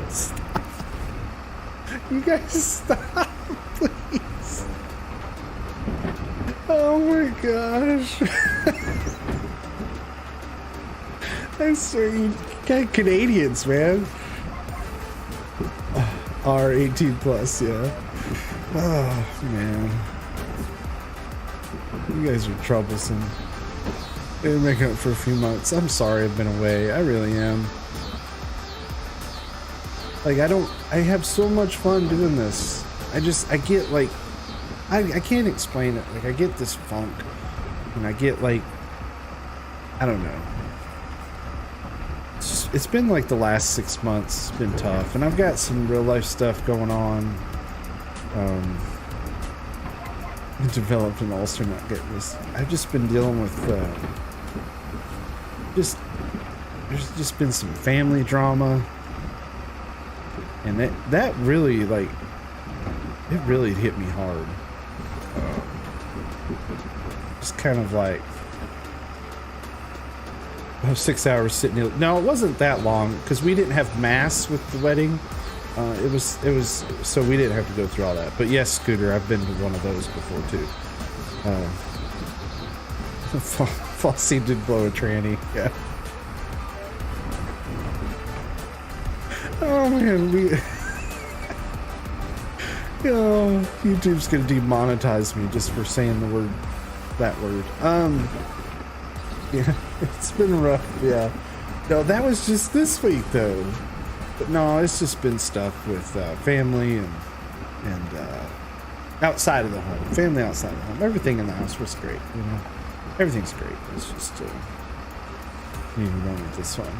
Stop. You guys stop, please. Oh my gosh. I swear, you got Canadians, man. Are 18 plus, yeah. Oh, man. You guys are troublesome. They're making up for a few months. I'm sorry I've been away. I really am. Like, I have so much fun doing this. I get, like, I can't explain it. Like, I get this funk. And I get, like, I don't know. It's been like the last 6 months. It's been tough, and I've got some real life stuff going on. I developed an ulcer not getting this. I've just been dealing with there's just been some family drama, and that really, like, it really hit me hard. Just kind of like 6 hours sitting in. No, it wasn't that long because we didn't have mass with the wedding. It was so we didn't have to go through all that. But yes, Scooter, I've been to one of those before too. Flossie did blow a tranny. Yeah. Oh man, YouTube's gonna demonetize me just for saying that word. Yeah, it's been rough. Yeah, no, that was just this week though. But no, it's just been stuff with family and outside of the home. Family outside of the home. Everything in the house was great. You know, everything's great. It's just need a moment this one.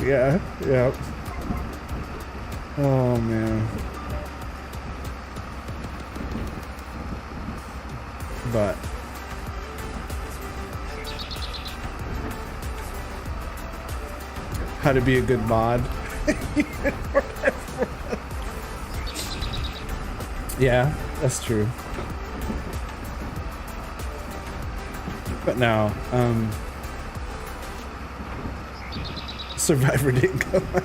Yeah, yeah. Oh man. But how to be a good mod. Yeah, that's true. But no, Survivor didn't go my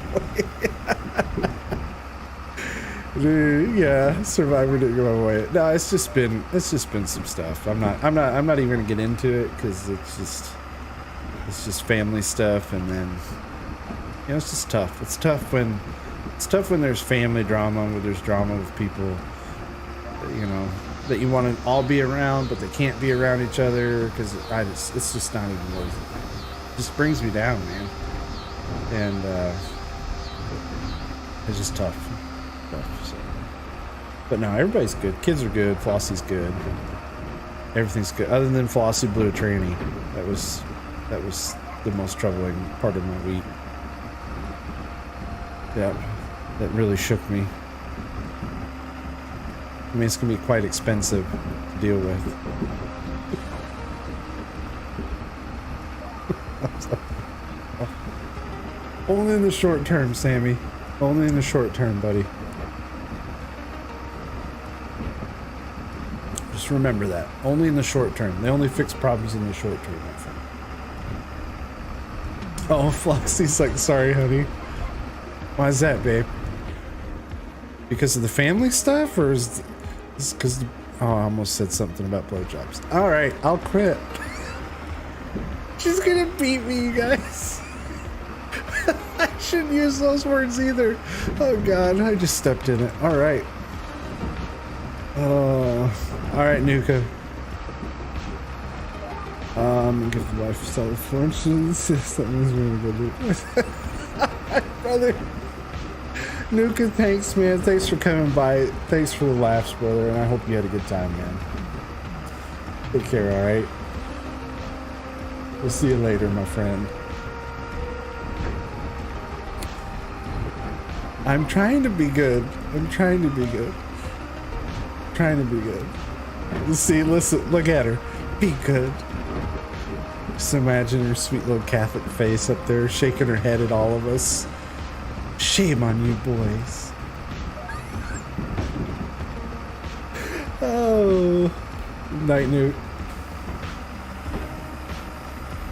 way. Yeah, Survivor didn't go my way. No, it's just been some stuff. I'm not even gonna get into it because it's just family stuff, and then you know, it's just tough. It's tough when there's family drama, when there's drama with people, you know, that you want to all be around, but they can't be around each other because it's just not even worth it. It just brings me down, man. And it's just tough. So. But no, everybody's good. Kids are good. Flossie's good. Everything's good. Other than Flossie blew a tranny. That was the most troubling part of my week. Yeah, that really shook me. I mean, it's gonna be quite expensive to deal with. Only in the short term, Sammy. Only in the short term, buddy. Just remember that. Only in the short term. They only fix problems in the short term, my friend. Oh, Flossy's like, sorry, honey. Why is that, babe? Because of the family stuff, or is this because? Oh, I almost said something about blowjobs. All right, I'll quit. She's gonna beat me, you guys. I shouldn't use those words either. Oh God, I just stepped in it. All right. All right, Nuka. Give the wife a solid fortune. Something's really good. Brother. Nuka, thanks, man. Thanks for coming by. Thanks for the laughs, brother. And I hope you had a good time, man. Take care, all right? We'll see you later, my friend. I'm trying to be good. I'm trying to be good. Trying to be good. See, listen, look at her. Be good. Just imagine her sweet little Catholic face up there shaking her head at all of us. Shame on you, boys. Oh. Night, Newt.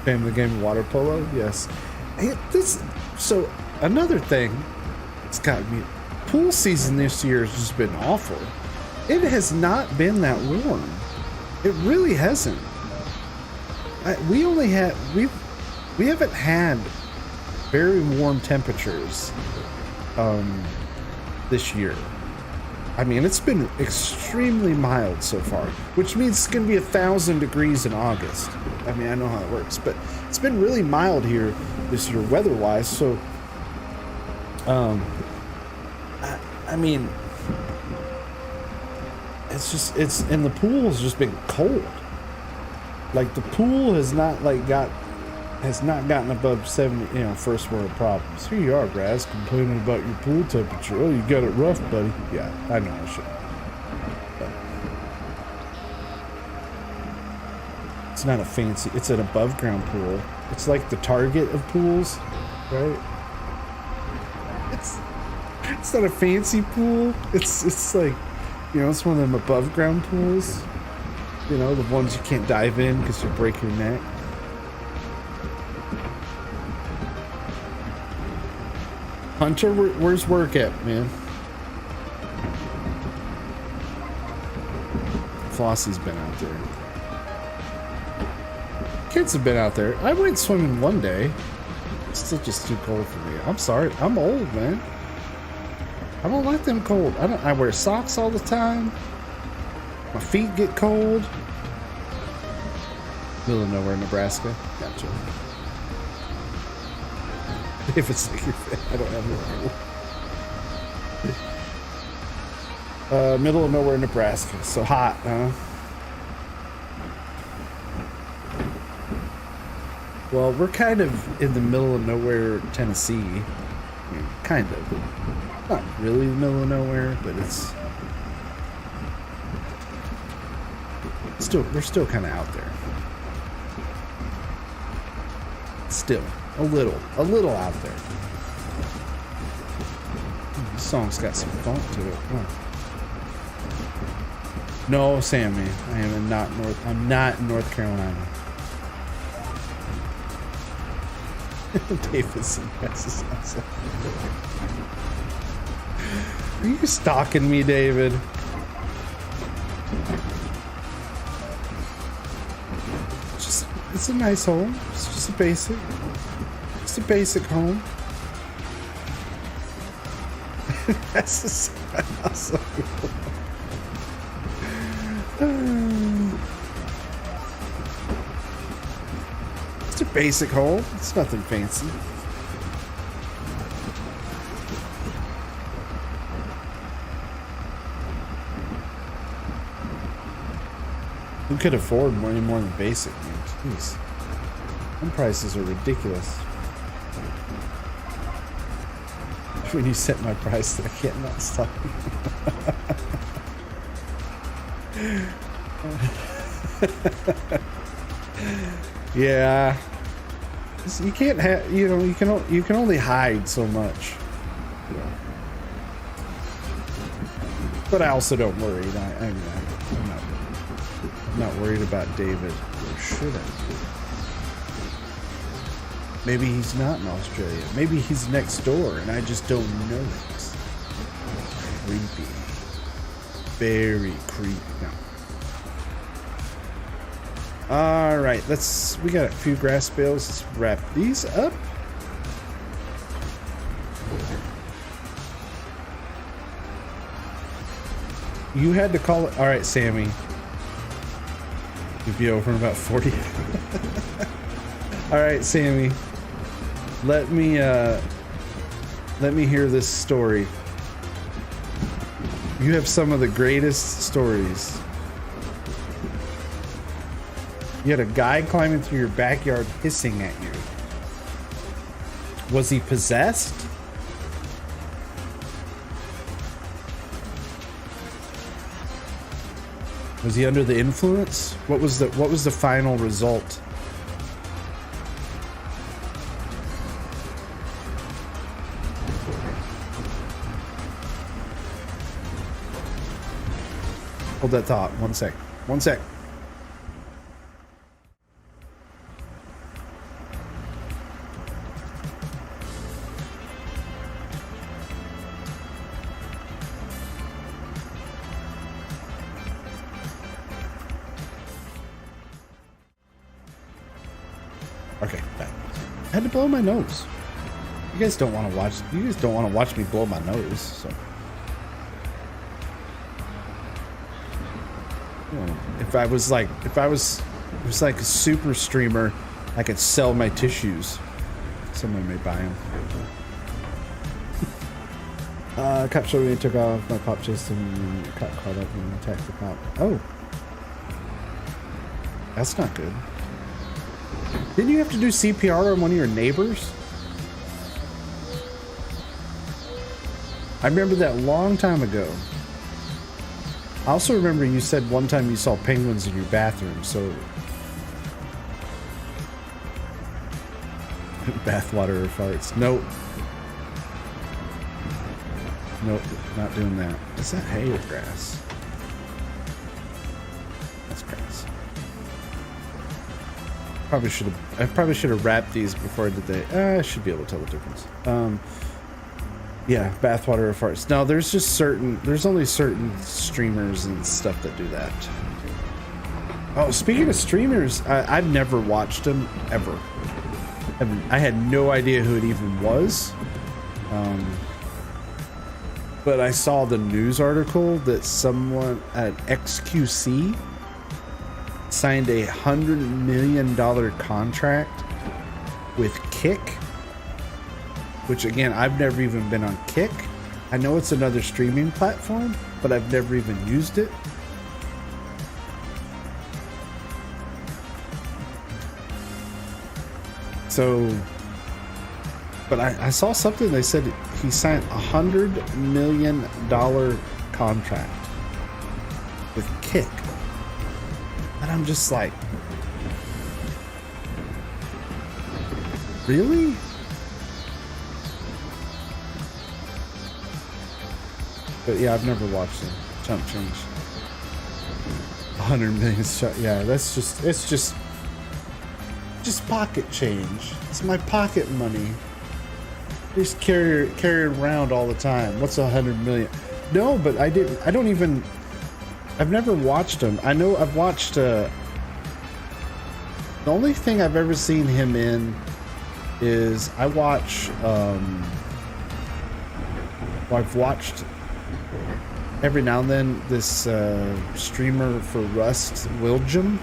Family game of water polo? Yes. Hey, so, another thing that's got me. Pool season this year has just been awful. It has not been that warm. It really hasn't. We haven't had very warm temperatures this year. I mean, it's been extremely mild so far, which means it's going to be 1,000 degrees in August. I mean, I know how it works, but it's been really mild here this year weather-wise. So, I mean, and the pool has just been cold. Like, the pool has not gotten above 70, first world problems. Here you are, Raz, complaining about your pool temperature. Oh, you got it rough, buddy. Yeah, I know I should. But it's not a fancy, it's an above ground pool. It's like the Target of pools, right? It's not a fancy pool. It's like, it's one of them above ground pools. The ones you can't dive in because you break your neck. Hunter, where's work at, man? Flossie's been out there. Kids have been out there. I went swimming one day. It's still just too cold for me. I'm sorry. I'm old, man. I don't like them cold. I wear socks all the time. My feet get cold. Middle of nowhere, Nebraska. Gotcha. If it's like your fit, I don't have no clue. Middle of nowhere, Nebraska. So hot, huh? Well, we're kind of in the middle of nowhere, Tennessee. I mean, kind of. Not really the middle of nowhere, but it's still, we're still kind of out there. Still, a little out there. This song's got some funk to it. Huh? No, Sammy, I'm not in North Carolina. Davidson, that's awesome. Are you stalking me, David? It's a nice home. It's just a basic home. That's just awesome. It's a basic home. It's nothing fancy. Who could afford any more than basic? Jeez. Some prices are ridiculous. When you set my price, I can't not stop. Yeah. You can't have, you know, you can only hide so much. But I also don't worry. I'm not worried about David. Or should I? Maybe he's not in Australia. Maybe he's next door and I just don't know it. Creepy. Very creepy. No. All right, we got a few grass bales. Let's wrap these up. You had to call it. All right, Sammy. You'll be over in about 40. All right, Sammy. Let me hear this story. You have some of the greatest stories. You had a guy climbing through your backyard hissing at you. Was he possessed? Was he under the influence? What was the final result? Hold that thought. One sec. One sec. Okay, back. I had to blow my nose. You guys don't want to watch. You guys don't want to watch me blow my nose. So, if I was like a super streamer, I could sell my tissues. Someone may buy them. Cop showed me took off. My pop chased him and got caught up and attacked the cop. Oh, that's not good. Didn't you have to do CPR on one of your neighbors? I remember that long time ago. I also remember you said one time you saw penguins in your bathroom, so... Bathwater or farts. Nope. Nope, not doing that. Is that hay or grass? That's grass. I probably should have wrapped these before I did that. I should be able to tell the difference. Yeah, bathwater or farts. No, there's only certain streamers and stuff that do that. Oh, speaking of streamers, I've never watched them ever. I had no idea who it even was. But I saw the news article that someone at XQC signed a $100 million contract with Kick, which again, I've never even been on Kick. I know it's another streaming platform, but I've never even used it. So, but I saw something, they said he signed a $100 million contract with Kick. And I'm just like, really? But yeah, I've never watched them. Chump change. 100 million shot. Yeah, that's just, it's just pocket change. It's my pocket money. I just carry it around all the time. What's 100 million? No, but I've never watched him. I know I've watched, the only thing I've ever seen him in is I've watched every now and then this streamer for Rust, Wiljum.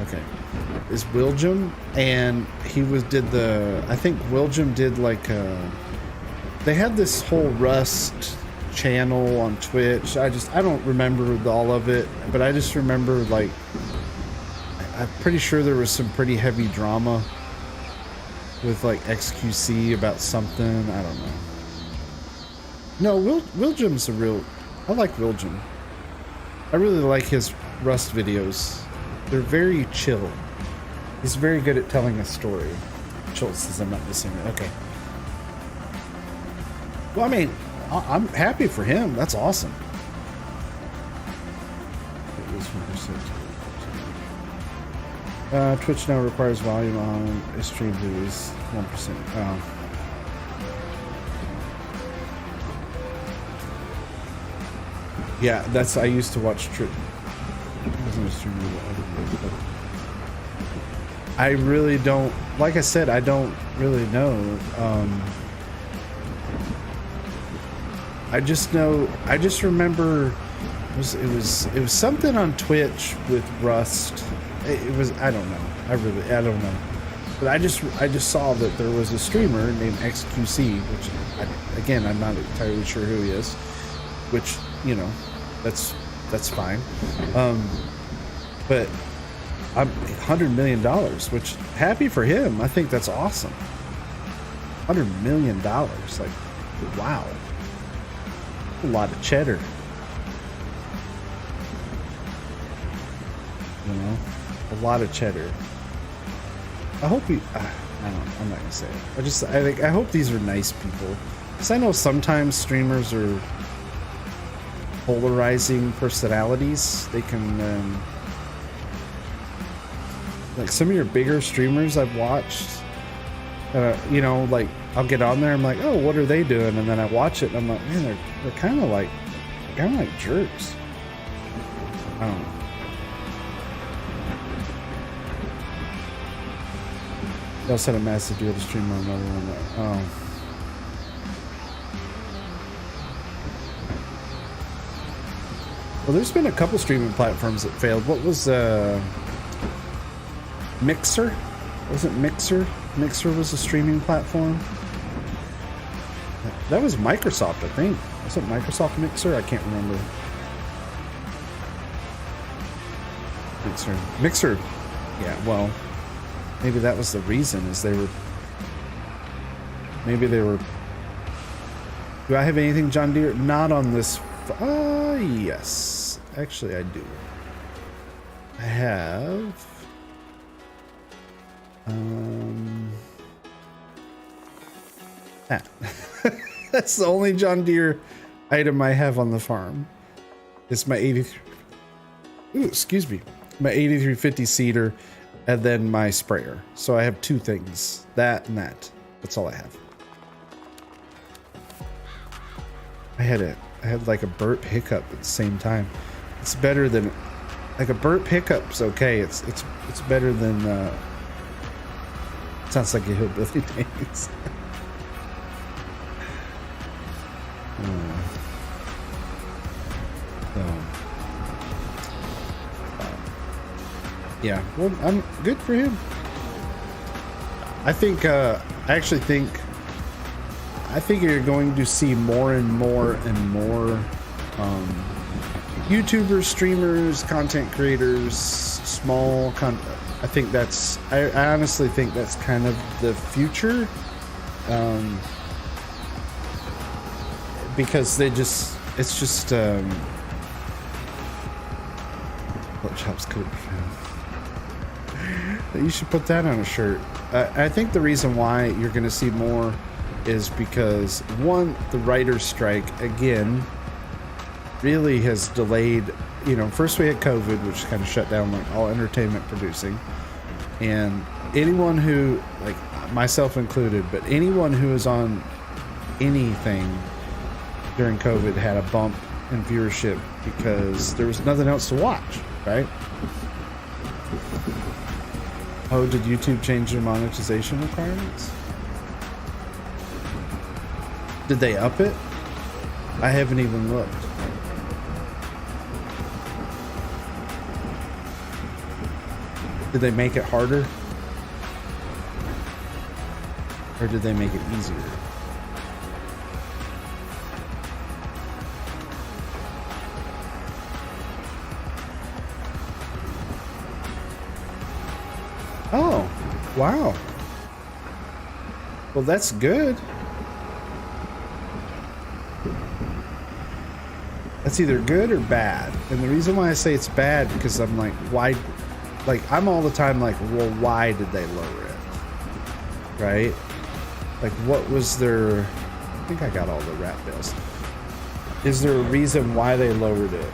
Okay. Is Wiljum, and he I think Wiljum did like they had this whole Rust channel on Twitch. I don't remember all of it, but I just remember like I'm pretty sure there was some pretty heavy drama with like XQC about something. I don't know. No, Wiljum's I like Wiljum. I really like his Rust videos. They're very chill. He's very good at telling a story. Schultz says I'm not missing it. Okay. Well, I mean, I'm happy for him. That's awesome. It was 1%. Twitch now requires volume on a stream to is 1%. Yeah, that's, I used to watch I really don't, like I said, I don't really know. I just remember it was something on Twitch with Rust. It was, I don't know. I don't know. But I just saw that there was a streamer named XQC, which again, I'm not entirely sure who he is, which, you know, that's fine. But I'm $100 million, which happy for him. I think that's awesome. $100 million, like, wow. A lot of cheddar. You know, a lot of cheddar. I hope he, I'm not gonna say it. I hope these are nice people. Because I know sometimes streamers are polarizing personalities. They can, like some of your bigger streamers I've watched, you know, like I'll get on there, I'm like, oh, what are they doing? And then I watch it and I'm like, man, they're kind of like jerks. I don't know. They also had a massive deal to stream on another one. Oh. Well, there's been a couple streaming platforms that failed. What was Mixer? Was it Mixer? Mixer was a streaming platform. That was Microsoft, I think. Was it Microsoft Mixer? I can't remember. Mixer. Yeah, well, maybe that was the reason, is maybe they were. Do I have anything, John Deere? Not on this. Yes. Actually, I do. I have. That. That's the only John Deere item I have on the farm. It's my 83. Ooh, excuse me. My 8350 seeder, and then my sprayer. So I have two things. That and that. That's all I have. I had like a burp hiccup at the same time. It's better than, like, a burp hiccup's okay. It's better than sounds like a hillbilly dance. Yeah, well, I'm good for him. I think, I think you're going to see more and more and more YouTubers, streamers, content creators, I think that's, I honestly think that's kind of the future. Because it's just, what chops coat fan. You should put that on a shirt. I think the reason why you're going to see more is because, one, the writer's strike, again, really has delayed, you know, first we had COVID, which kind of shut down like all entertainment producing. And anyone who, like myself included, but anyone who is on anything during COVID had a bump in viewership because there was nothing else to watch, right? Oh, did YouTube change their monetization requirements? Did they up it? I haven't even looked. Did they make it harder? Or did they make it easier? Oh, wow. Well, that's good. That's either good or bad. And the reason why I say it's bad, because I'm like, why? like, I'm all the time like, well, why did they lower it? Right? Like, what was their... I think I got all the rat bills. Is there a reason why they lowered it?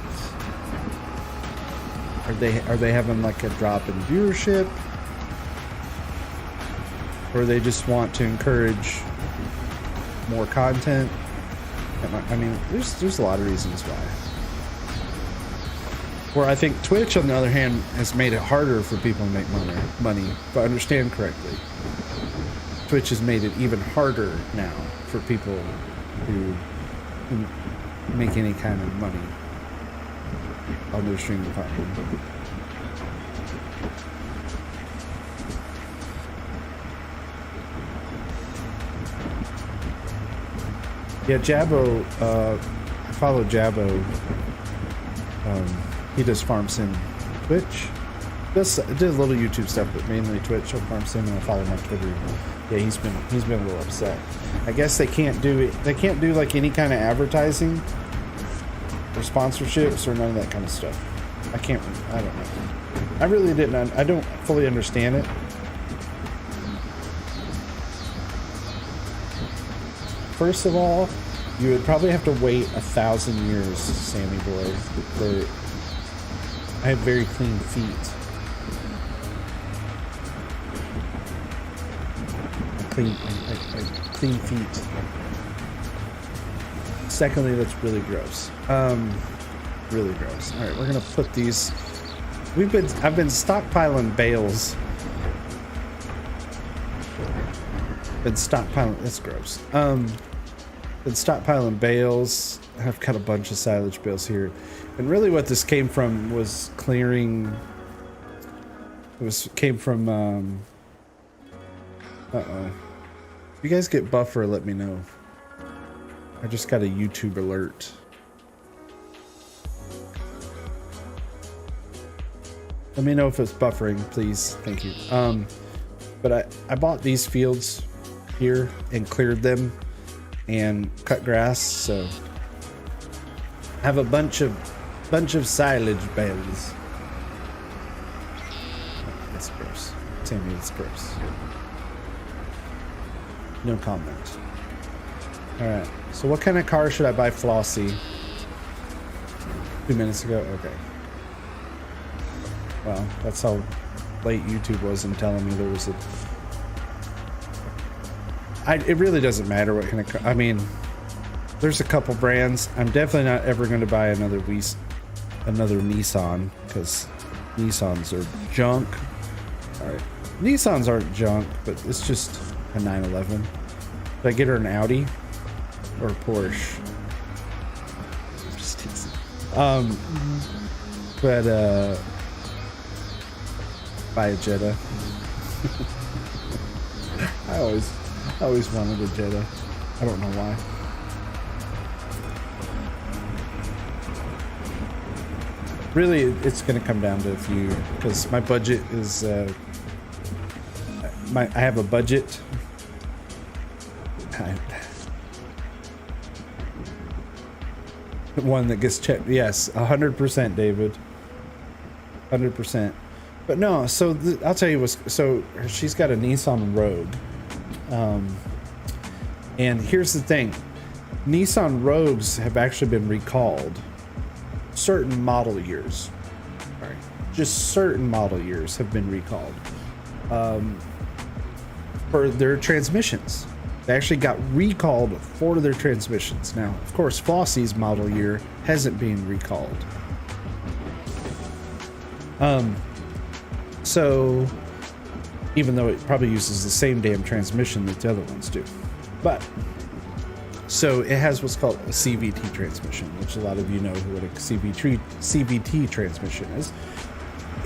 Are they having like a drop in viewership? Or they just want to encourage more content? I mean, there's a lot of reasons why. Where I think Twitch, on the other hand, has made it harder for people to make money. If I understand correctly, Twitch has made it even harder now for people who make any kind of money on their streaming platform. Yeah, Jabbo, I follow Jabbo. He does farm sim Twitch. Did a little YouTube stuff, but mainly Twitch on farm sim, and I follow him on Twitter. Yeah, he's been a little upset. I guess they can't do it. They can't do like any kind of advertising or sponsorships or none of that kind of stuff. I don't know. I really didn't. I don't fully understand it. First of all, you would probably have to wait 1,000 years, Sammy boy, for... I have very clean feet. Clean feet. Secondly, that's really gross. Really gross. All right, we're gonna put these. I've been stockpiling bales. That's gross. Been stockpiling bales. I've got a bunch of silage bales here, and really, what this came from was clearing. Came from. If you guys get buffer, let me know. I just got a YouTube alert. Let me know if it's buffering, please. Thank you. But I bought these fields here and cleared them and cut grass, so I have a bunch of silage bales. That's gross. Sammy, it's gross. No comment. All right. So what kind of car should I buy Flossie? 2 minutes ago. Okay. Well, that's how late YouTube was in telling me there was a. It really doesn't matter what kind of car. I mean, there's a couple brands. I'm definitely not ever going to buy another Nissan, because Nissans are junk. All right. Nissans aren't junk, but it's just a 911. Did I get her an Audi or a Porsche? Just teasing. But buy a Jetta. I always wanted a Jetta. I don't know why. Really, it's going to come down to a few, because my budget is I have a budget. One that gets checked. Yes, 100%, David. 100%. But no, so I'll tell you what's. So she's got a Nissan Rogue. And here's the thing. Nissan Rogues have actually been recalled. Certain model years. All right. Just certain model years have been recalled. For their transmissions. They actually got recalled for their transmissions. Now, of course, Flossie's model year hasn't been recalled. So, even though it probably uses the same damn transmission that the other ones do. But, so it has what's called a CVT transmission, which a lot of you know what a CVT transmission is.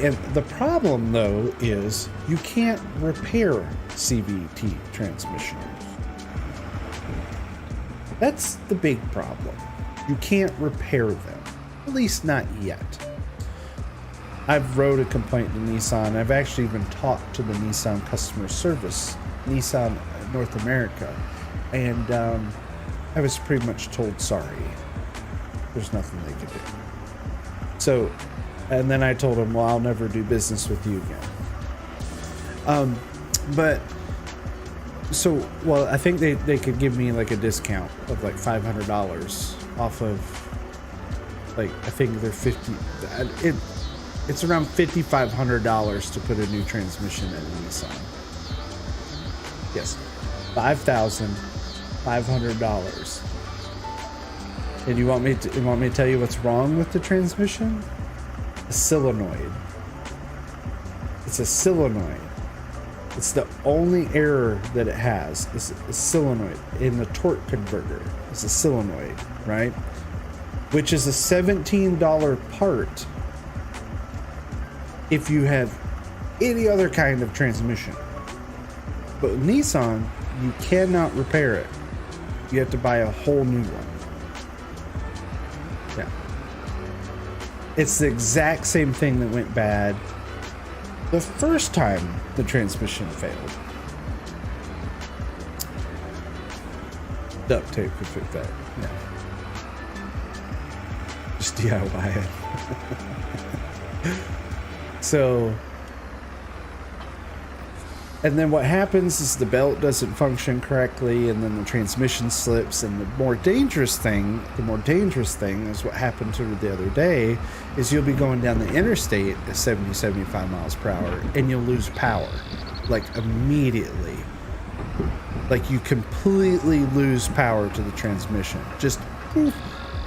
And the problem, though, is you can't repair CVT transmissions. That's the big problem. You can't repair them. At least not yet. I've wrote a complaint to Nissan. I've actually even talked to the Nissan customer service, Nissan North America, and I was pretty much told sorry. There's nothing they could do. So And then I told him, well, I'll never do business with you again. But so, well, I think they could give me like a discount of like $500 off of, like, I think they're 50. It's around $5,500 to put a new transmission in a Nissan. Yes, $5,500. And you want me to tell you what's wrong with the transmission? A solenoid. It's a solenoid. It's the only error that it has. Is a solenoid in the torque converter. It's a solenoid, right? Which is a $17 part if you have any other kind of transmission. But with Nissan, you cannot repair it. You have to buy a whole new one. Yeah. It's the exact same thing that went bad the first time the transmission failed. Duct tape could fit that. Yeah. Just DIY it. So, and then what happens is the belt doesn't function correctly, and then the transmission slips. And the more dangerous thing is what happened to her the other day, is you'll be going down the interstate at 70, 75 miles per hour, and you'll lose power, like immediately. Like you completely lose power to the transmission, just poof,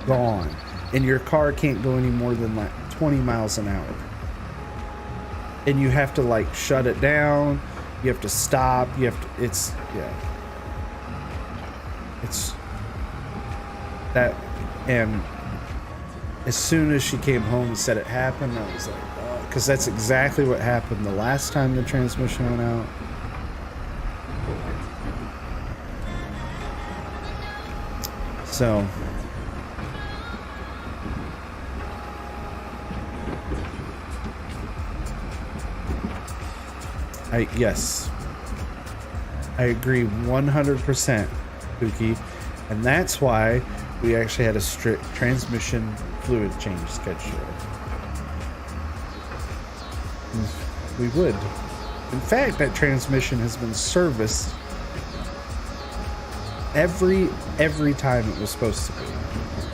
gone. And your car can't go any more than like 20 miles an hour. And you have to like shut it down. You have to stop. You have to, it's that. And as soon as she came home and said it happened, I was like, oh, because that's exactly what happened the last time the transmission went out. So, yes, I agree 100%, Pookie, and that's why we actually had a strict transmission fluid change schedule. We would. In fact, that transmission has been serviced every time it was supposed to be,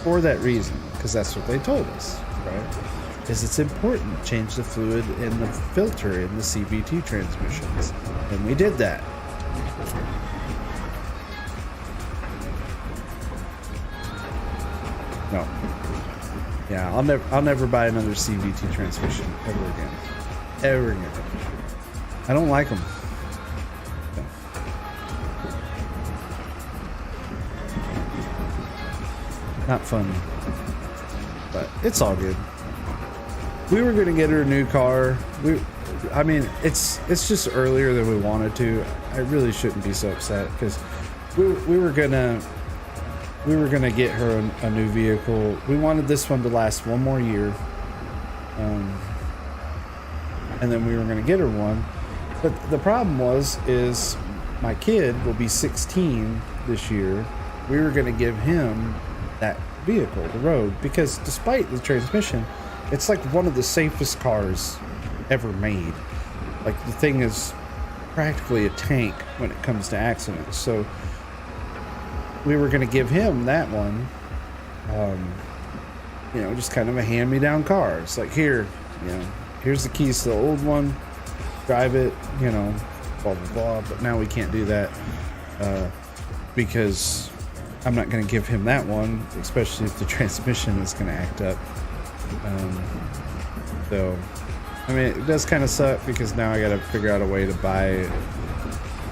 for that reason, because that's what they told us, right? Is it's important to change the fluid in the filter in the CVT transmissions, and we did that. No, yeah, I'll never buy another CVT transmission ever again. I don't like them. No. Not fun, but it's all good. We were gonna get her a new car. I mean, it's just earlier than we wanted to. I really shouldn't be so upset because we were gonna get her a new vehicle. We wanted this one to last one more year, and then we were gonna get her one. But the problem is my kid will be 16 this year. We were gonna give him that vehicle, the Road, because despite the transmission, it's like one of the safest cars ever made. Like the thing is practically a tank when it comes to accidents. So we were going to give him that one, just kind of a hand-me-down car. It's like, here's the keys to the old one, drive it, blah, blah, blah. But now we can't do that because I'm not going to give him that one, especially if the transmission is going to act up. So, I mean, it does kind of suck because now I got to figure out a way to buy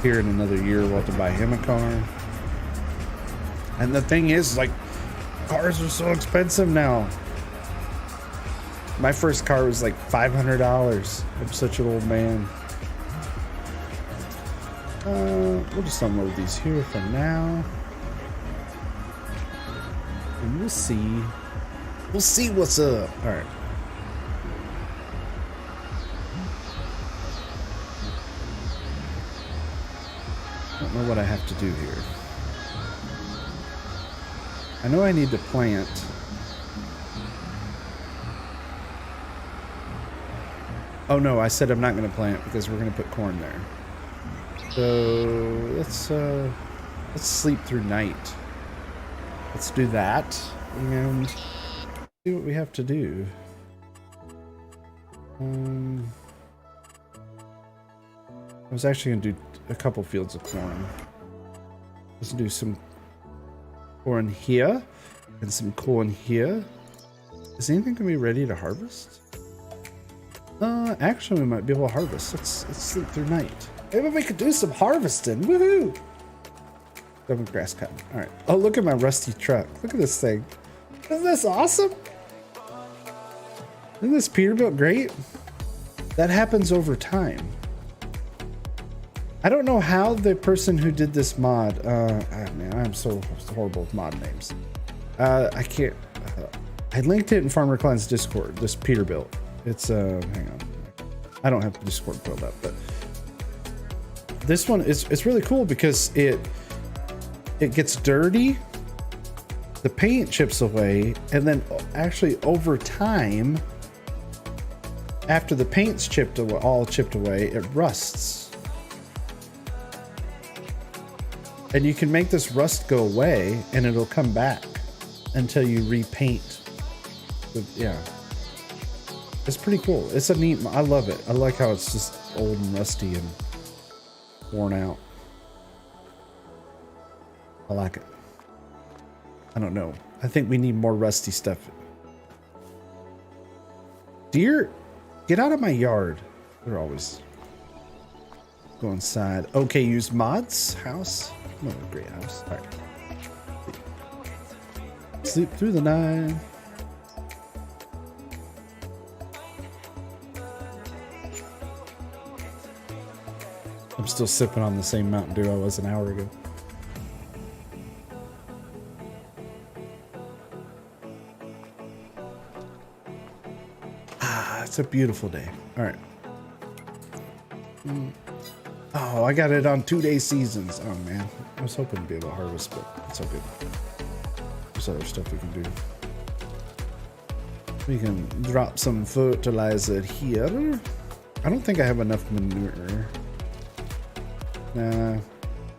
here in another year. We'll have to buy him a car. And the thing is, like, cars are so expensive now. My first car was like $500. I'm such an old man. We'll just unload these here for now. And we'll see. We'll see what's up. All right. I don't know what I have to do here. I know I need to plant. Oh no, I said I'm not going to plant because we're going to put corn there. So let's sleep through night. Let's do that and see what we have to do. I was actually going to do a couple fields of corn. Let's do some corn here and some corn here. Is anything going to be ready to harvest? Actually, we might be able to harvest. Let's sleep through night. Maybe we could do some harvesting. Woohoo! Double grass cutting. All right. Oh, look at my rusty truck. Look at this thing. Isn't this awesome? Isn't this Peterbilt great? That happens over time. I don't know how the person who did this mod, man, I'm so horrible with mod names. I can't, I linked it in Farmer Klein's Discord, this Peterbilt. It's, hang on. I don't have Discord filled up, but this one is, it's really cool because it gets dirty, the paint chips away, and then actually over time, after the paint's all chipped away, it rusts. And you can make this rust go away and it'll come back until you repaint. Yeah. It's pretty cool. It's a neat, I love it. I like how it's just old and rusty and worn out. I like it. I don't know. I think we need more rusty stuff. Deer, get out of my yard. They're always go inside. Okay, use mods. House. Oh, great house. All right. Sleep through the night. I'm still sipping on the same Mountain Dew I was an hour ago. Ah, it's a beautiful day. All right. Oh, I got it on 2-day seasons. Oh man, I was hoping to be able to harvest, but it's all good. There's other stuff we can do. We can drop some fertilizer here. I don't think I have enough manure. Nah, I'm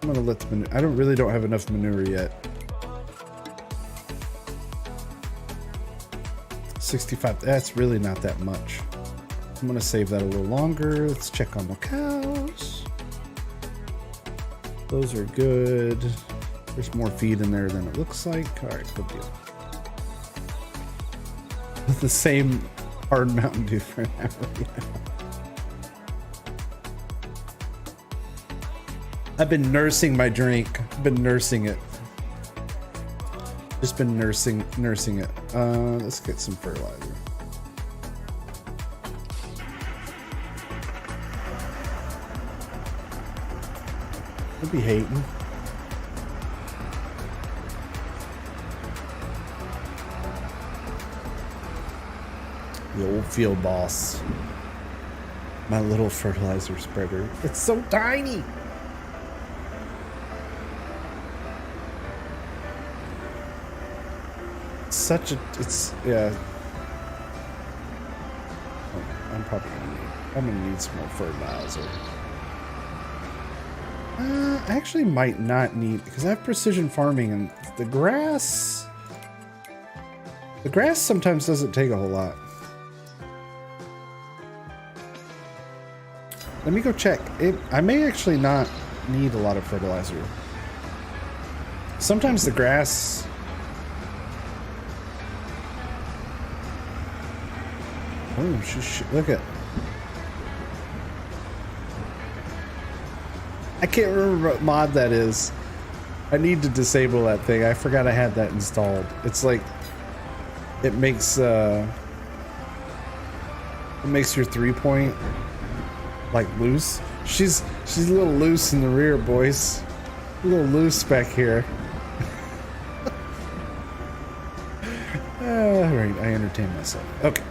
gonna let the manure. I really don't have enough manure yet. 65. That's really not that much. I'm gonna save that a little longer. Let's check on the cows. Those are good. There's more feed in there than it looks like. All right, good deal. With the same hard Mountain Dew for an hour. I've been nursing my drink. I've been nursing it. Just been nursing it. Let's get some fertilizer. I'll be hating. The old field boss. My little fertilizer spreader. It's so tiny. Yeah. Oh, I'm gonna need some more fertilizer. I actually might not need, because I have precision farming and the grass sometimes doesn't take a whole lot. Let me go check. I may actually not need a lot of fertilizer. Sometimes the grass. Oh, look at. I can't remember what mod that is. I need to disable that thing. I forgot I had that installed. It's like it makes your 3-point like loose. She's a little loose in the rear, boys. A little loose back here. All right, I entertain myself. Okay.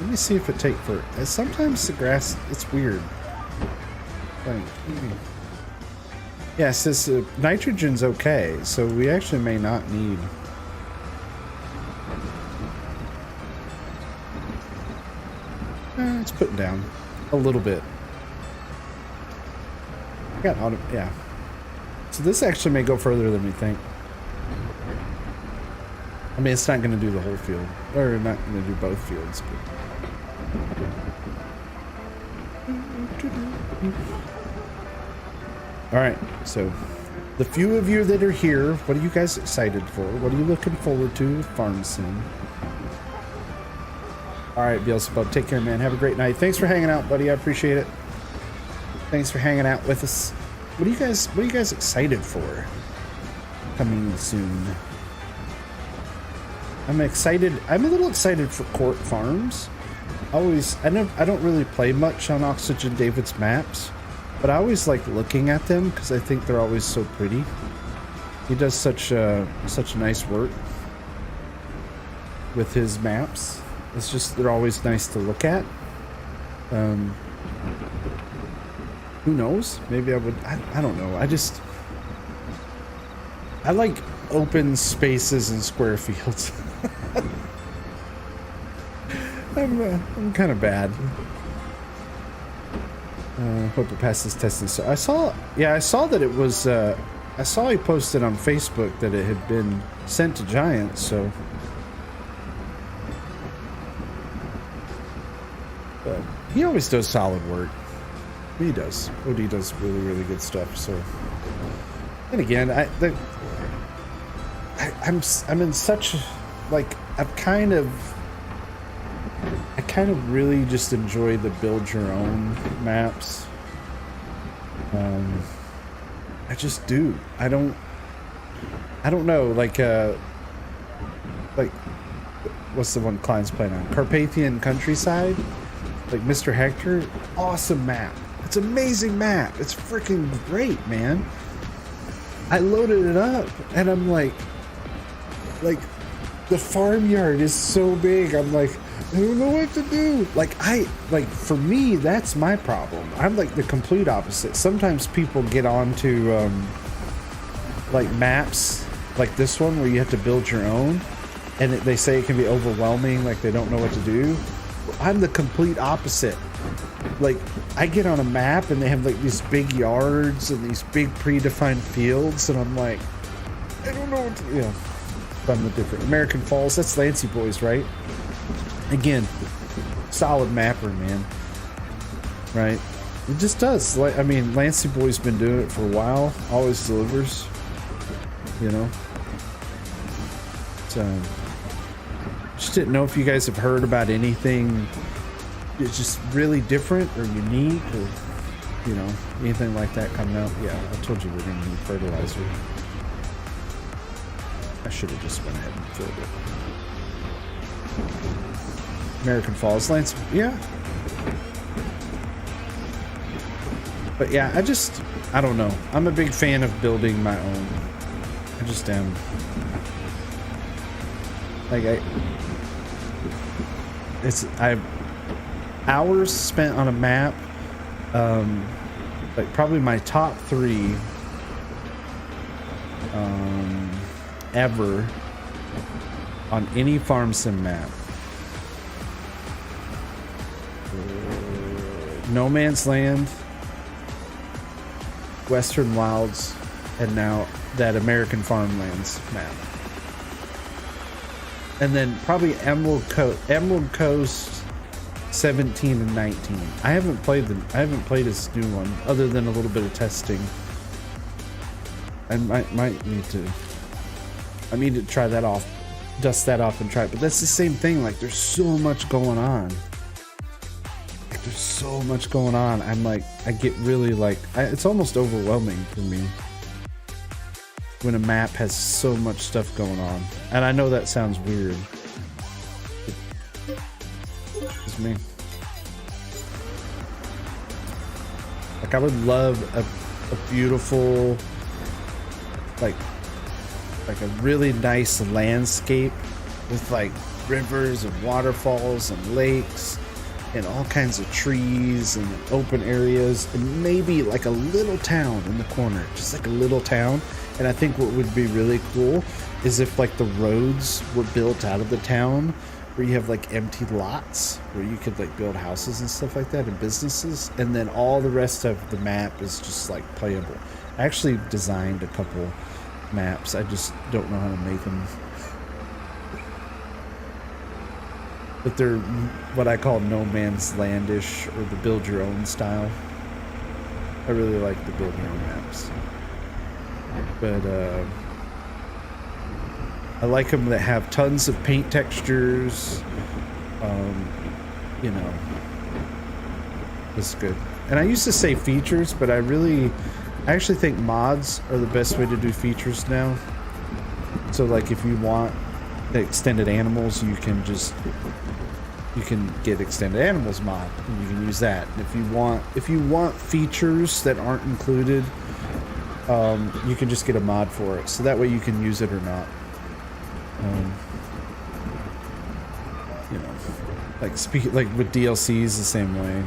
Let me see if it takes for. Sometimes the grass, it's weird. Like, Yeah, it says nitrogen's okay, so we actually may not need. It's putting down a little bit. I got auto, yeah. So this actually may go further than we think. I mean, it's not going to do the whole field, or not going to do both fields. All right, so the few of you that are here, what are you guys excited for? What are you looking forward to with Farm Sim? All right, Beelzebub, take care, man. Have a great night. Thanks for hanging out, buddy. I appreciate it. Thanks for hanging out with us. What are you guys excited for coming soon? I'm excited. I'm a little excited for Court Farms. I don't really play much on Oxygen David's maps, but I always like looking at them because I think they're always so pretty. He does such nice work with his maps. It's just, they're always nice to look at. Who knows? Maybe I would, I don't know. I like open spaces and square fields. I'm kind of bad. Hope it passes testing. So I saw that it was, I saw he posted on Facebook that it had been sent to Giants, so. But he always does solid work. He does. OD does really, really good stuff, so. And again, I'm in such, like, I kind of really just enjoy the build your own maps. I just do. I don't know, like what's the one Klein's playing on? Carpathian Countryside? Like Mr. Hector? Awesome map. It's an amazing map. It's freaking great, man. I loaded it up and I'm like the farmyard is so big. I'm like, I don't know what to do. Like for me, that's my problem. I'm like the complete opposite. Sometimes people get onto like maps like this one where you have to build your own, and they say it can be overwhelming, like they don't know what to do. I'm the complete opposite. Like, I get on a map and they have like these big yards and these big predefined fields, and I'm like, I don't know what to do. Yeah, I'm the different. American Falls, that's Lancy Boys, right? Again, solid mapper, man. Right? It just does. Like, I mean, Lancy Boy's been doing it for a while. Always delivers. You know? So, just didn't know if you guys have heard about anything it's just really different or unique, or, you know, anything like that coming out. Yeah, I told you we're going to need fertilizer. I should have just went ahead and filled it. American Falls, Lance. Yeah. But yeah, I don't know. I'm a big fan of building my own. I just am. Like, I've hours spent on a map. Like probably my top 3 ever on any farm sim map. No Man's Land, Western Wilds, and now that American Farmlands map. And then probably Emerald Coast 17 and 19. I haven't played this new one other than a little bit of testing. I might need to try that off, dust that off and try it. But that's the same thing. Like, there's so much going on. There's so much going on. I'm like, I get really like, it's almost overwhelming for me when a map has so much stuff going on. And I know that sounds weird. It's me. Like, I would love a beautiful, like a really nice landscape with like rivers and waterfalls and lakes and all kinds of trees and open areas, and maybe like a little town in the corner, just like a little town. And I think what would be really cool is if like the roads were built out of the town, where you have like empty lots where you could like build houses and stuff like that and businesses, and then all the rest of the map is just like playable. I actually designed a couple maps, I just don't know how to make them. But they're what I call no man's landish, or the build your own style. I really like the build your own maps. But I like them that have tons of paint textures. You know, it's good. And I used to say features, but I actually think mods are the best way to do features now. So like if you want the extended animals, you can get extended animals mod, and you can use that. And if you want features that aren't included, you can just get a mod for it, so that way you can use it or not. You know, like with DLCs the same way.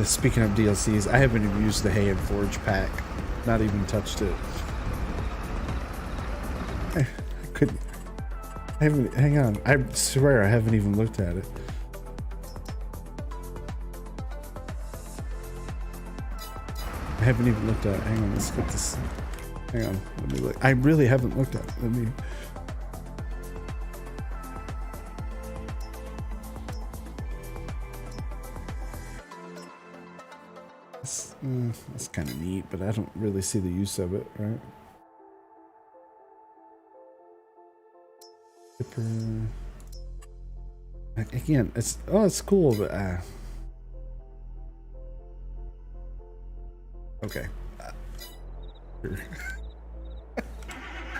Speaking of DLCs, I haven't even used the Hay and Forge pack. Not even touched it. I couldn't. I haven't. Hang on. I swear I haven't even looked at it. I haven't even looked at it. Hang on. Let's get this. Hang on. Let me look. I really haven't looked at it. Let me. That's kind of neat, but I don't really see the use of it, right? Again, it's cool, but okay.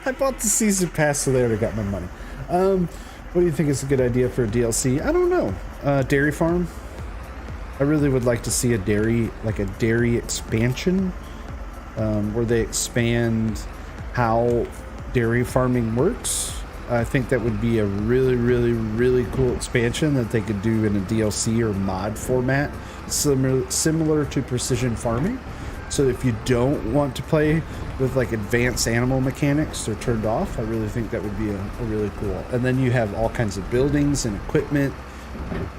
I bought the season pass, so they already got my money. What do you think is a good idea for a DLC? I don't know. Dairy farm. I really would like to see a dairy expansion, where they expand how dairy farming works. I think that would be a really, really, really cool expansion that they could do in a DLC or mod format, similar to precision farming. So if you don't want to play with like advanced animal mechanics, they're turned off. I really think that would be a really cool. And then you have all kinds of buildings and equipment,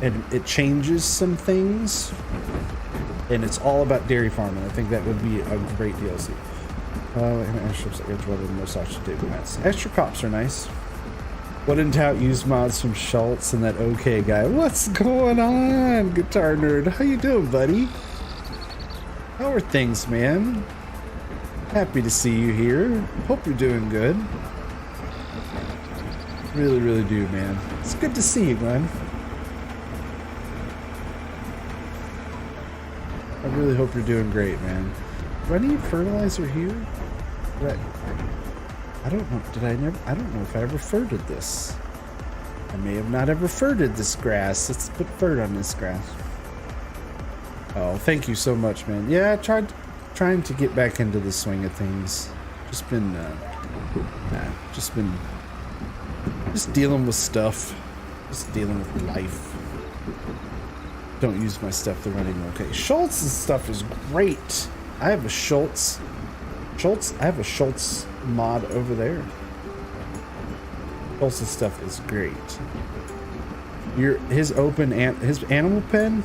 and it changes some things, and it's all about dairy farming. I think that would be a great DLC. Extra crops are nice. What in doubt, use mods from Schultz and that OK guy. What's going on, Guitar Nerd? How you doing, buddy? How are things, man? Happy to see you here. Hope you're doing good. Really, really do, man. It's good to see you, Glenn. I really hope you're doing great, man. Do I need fertilizer here? Right. I don't know. I don't know if I ever ferted this. I may have not ever ferted this grass. Let's put fert on this grass. Oh, thank you so much, man. Yeah, I trying to get back into the swing of things. Just dealing with stuff. Just dealing with life. Don't use my stuff, they're running okay. Schultz's stuff is great. I have a Schultz mod over there. Schultz's stuff is great. His animal pen,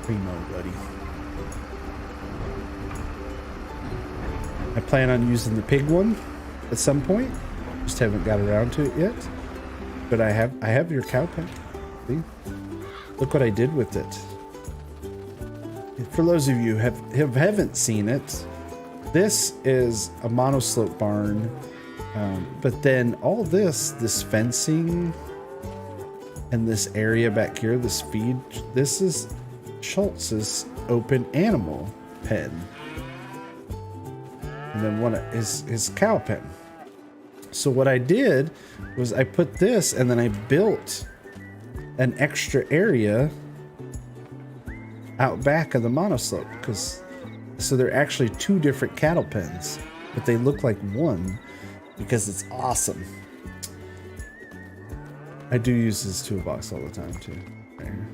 primo, buddy. I plan on using the pig one at some point. Just haven't got around to it yet. But I have your cow pen. See? Look what I did with it. For those of you who haven't seen it, this is a monoslope barn, but then all this fencing and this area back here, this feed, this is Schultz's open animal pen, and then one is his cow pen. So what I did was I put this, and then I built an extra area out back of the monoslope, so they're actually two different cattle pens, but they look like one because it's awesome. I do use this toolbox all the time too. Right here.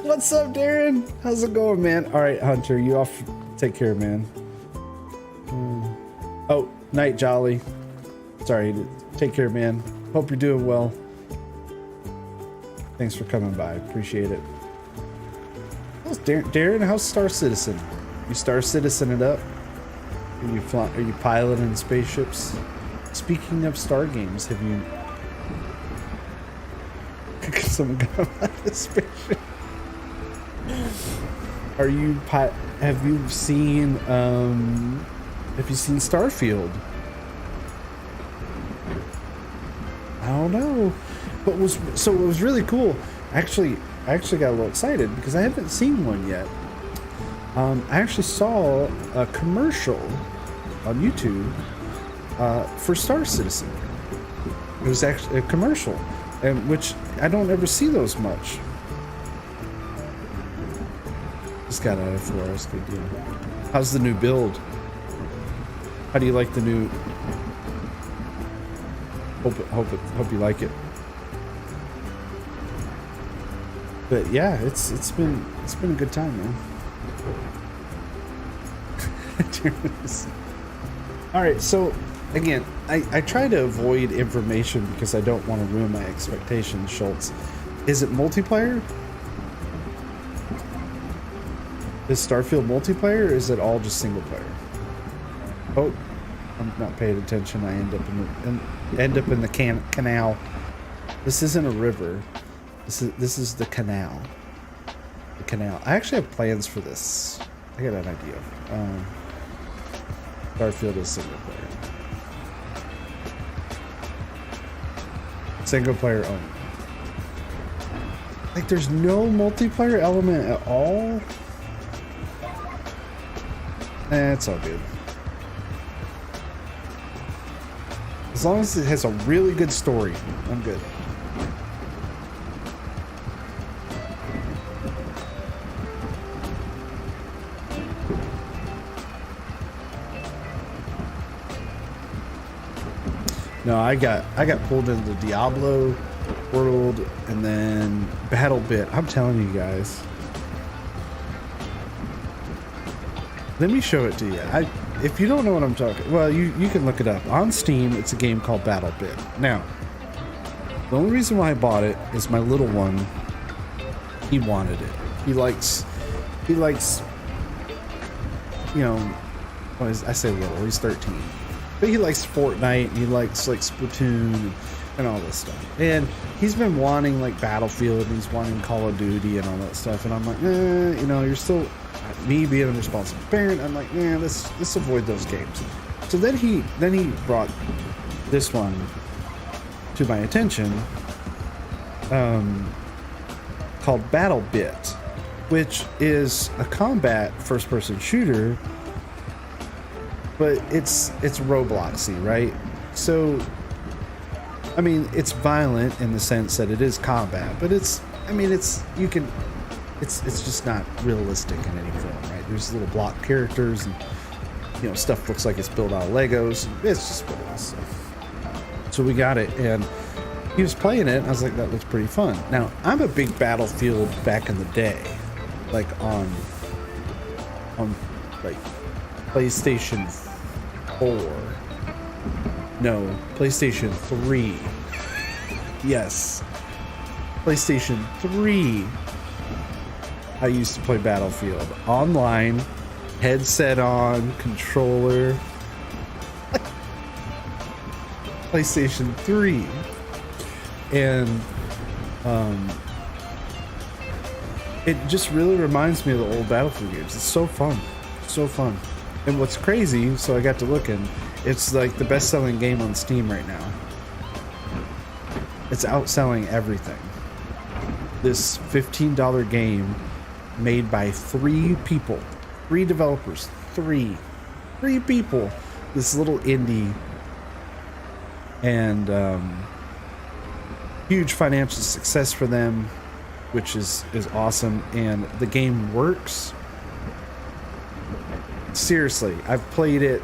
What's up, Darren? How's it going, man? All right, Hunter, you off? Take care, man. Oh, night, Jolly. Sorry. Take care, man. Hope you're doing well. Thanks for coming by. Appreciate it. How's Darren, how's Star Citizen? You Star Citizen it up? Are you piloting spaceships? Speaking of Star games, have you? Someone got on a spaceship. Have you seen Starfield? I don't know, but it was really cool. I actually got a little excited because I haven't seen one yet. I actually saw a commercial on YouTube for Star Citizen. It was actually a commercial, and which I don't ever see those much. Just got out of 4 hours, good deal. How's the new build? How do you like the new? Hope you like it. But yeah, it's been a good time, man. All right, so again, I try to avoid information because I don't want to ruin my expectations. Schultz, is it multiplayer? Is Starfield multiplayer, or is it all just single player? Oh, I'm not paying attention. I end up in the canal. This isn't a river. This is the canal. The canal. I actually have plans for this. I got an idea. Starfield is single player. Single player only. Like, there's no multiplayer element at all. It's all good. As long as it has a really good story, I'm good. No, I got pulled into Diablo world and then Battle Bit. I'm telling you guys. Let me show it to you. If you don't know what I'm talking, well, you can look it up on Steam. It's a game called Battle Bit. Now, the only reason why I bought it is my little one. He wanted it. He likes, you know, I say little. He's 13, but he likes Fortnite. He likes like Splatoon and all this stuff. And he's been wanting like Battlefield, and he's wanting Call of Duty and all that stuff. And I'm like, you know, you're still. Me being a responsible parent, I'm like, man, let's avoid those games. So then he brought this one to my attention, called Battle Bit, which is a combat first-person shooter, but it's Robloxy, right? So, I mean, it's violent in the sense that it is combat, but it's just not realistic in any form, right? There's little block characters, and you know, stuff looks like it's built out of Legos. It's just what it is. So we got it, and he was playing it, and I was like, that looks pretty fun. Now, I'm a big Battlefield back in the day, like on like PlayStation 4. No, PlayStation 3. Yes, PlayStation 3. I used to play Battlefield online, headset on, controller, PlayStation 3, and it just really reminds me of the old Battlefield games. It's so fun, so fun. And what's crazy, so I got to looking, it's like the best-selling game on Steam right now. It's outselling everything. This $15 game made by 3 people, 3 developers, 3 people, this little indie, and huge financial success for them, which is awesome. And the game works. Seriously, I've played it.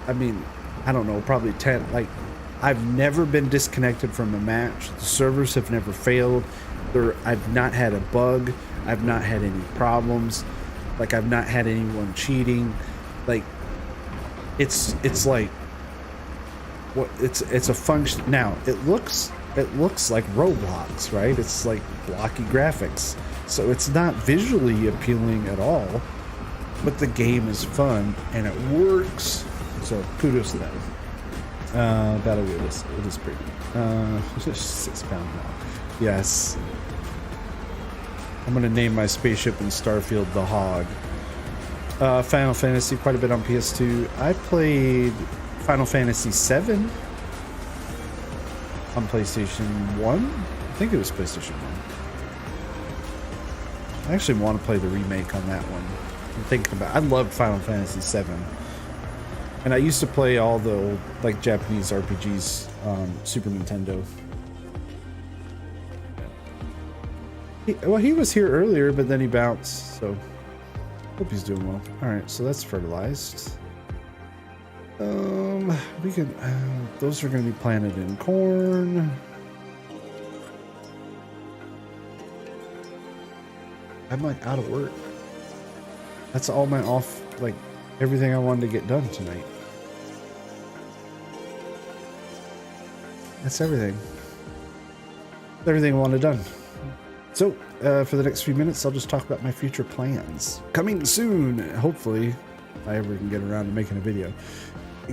I mean, I don't know, probably 10. Like, I've never been disconnected from a match. The servers have never failed. I've not had a bug. I've not had any problems. Like, I've not had anyone cheating. Like, it's like, what, it's a function. Now, it looks like Roblox, right? It's like blocky graphics. So it's not visually appealing at all, but the game is fun and it works. So kudos to them. Battle wheel it is pretty. It's just 6 pound now. Yes. I'm gonna name my spaceship in Starfield the Hog. Final Fantasy quite a bit on PS2. I played Final Fantasy 7 on PlayStation 1. I think it was PlayStation 1. I actually want to play the remake on that one. I'm thinking about. I loved Final Fantasy 7. And I used to play all the old, like, Japanese RPGs on Super Nintendo. He was here earlier, but then he bounced, so hope he's doing well. Alright, so that's fertilized. We can, those are going to be planted in corn. I'm like out of work. That's all my like everything I wanted to get done tonight. That's everything. Everything I wanted done. So, for the next few minutes, I'll just talk about my future plans. Coming soon, hopefully, if I ever can get around to making a video.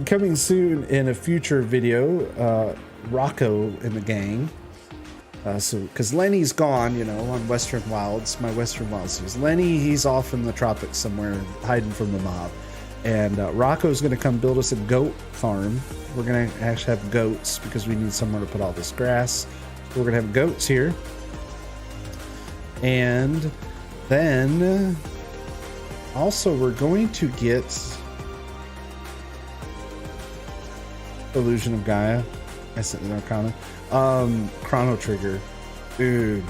Coming soon in a future video, Rocco and the gang. Because Lenny's gone, you know, on Western Wilds, my Western Wilds series. Lenny, he's off in the tropics somewhere, hiding from the mob. And Rocco's going to come build us a goat farm. We're going to actually have goats because we need somewhere to put all this grass. So we're going to have goats here. And then also we're going to get Illusion of Gaia. I sent the Arcana. Chrono Trigger. Dude.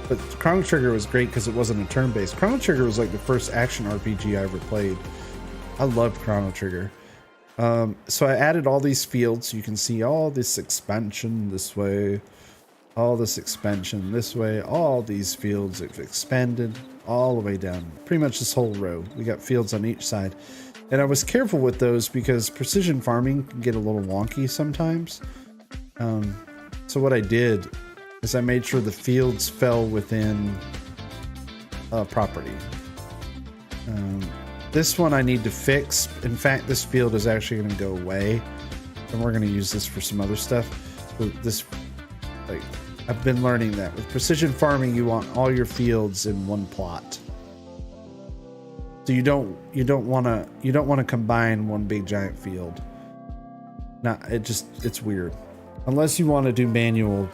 But Chrono Trigger was great because it wasn't a turn-based. Chrono Trigger was like the first action RPG I ever played. I loved Chrono Trigger. So I added all these fields. So you can see all this expansion this way. All this expansion this way. All these fields have expanded all the way down. Pretty much this whole row. We got fields on each side. And I was careful with those because precision farming can get a little wonky sometimes. So what I did is I made sure the fields fell within a property. This one I need to fix. In fact, this field is actually going to go away, and we're going to use this for some other stuff. So this, like, I've been learning that with precision farming, you want all your fields in one plot. So you don't want to combine one big giant field. Nah, it's weird. Unless you want to do manual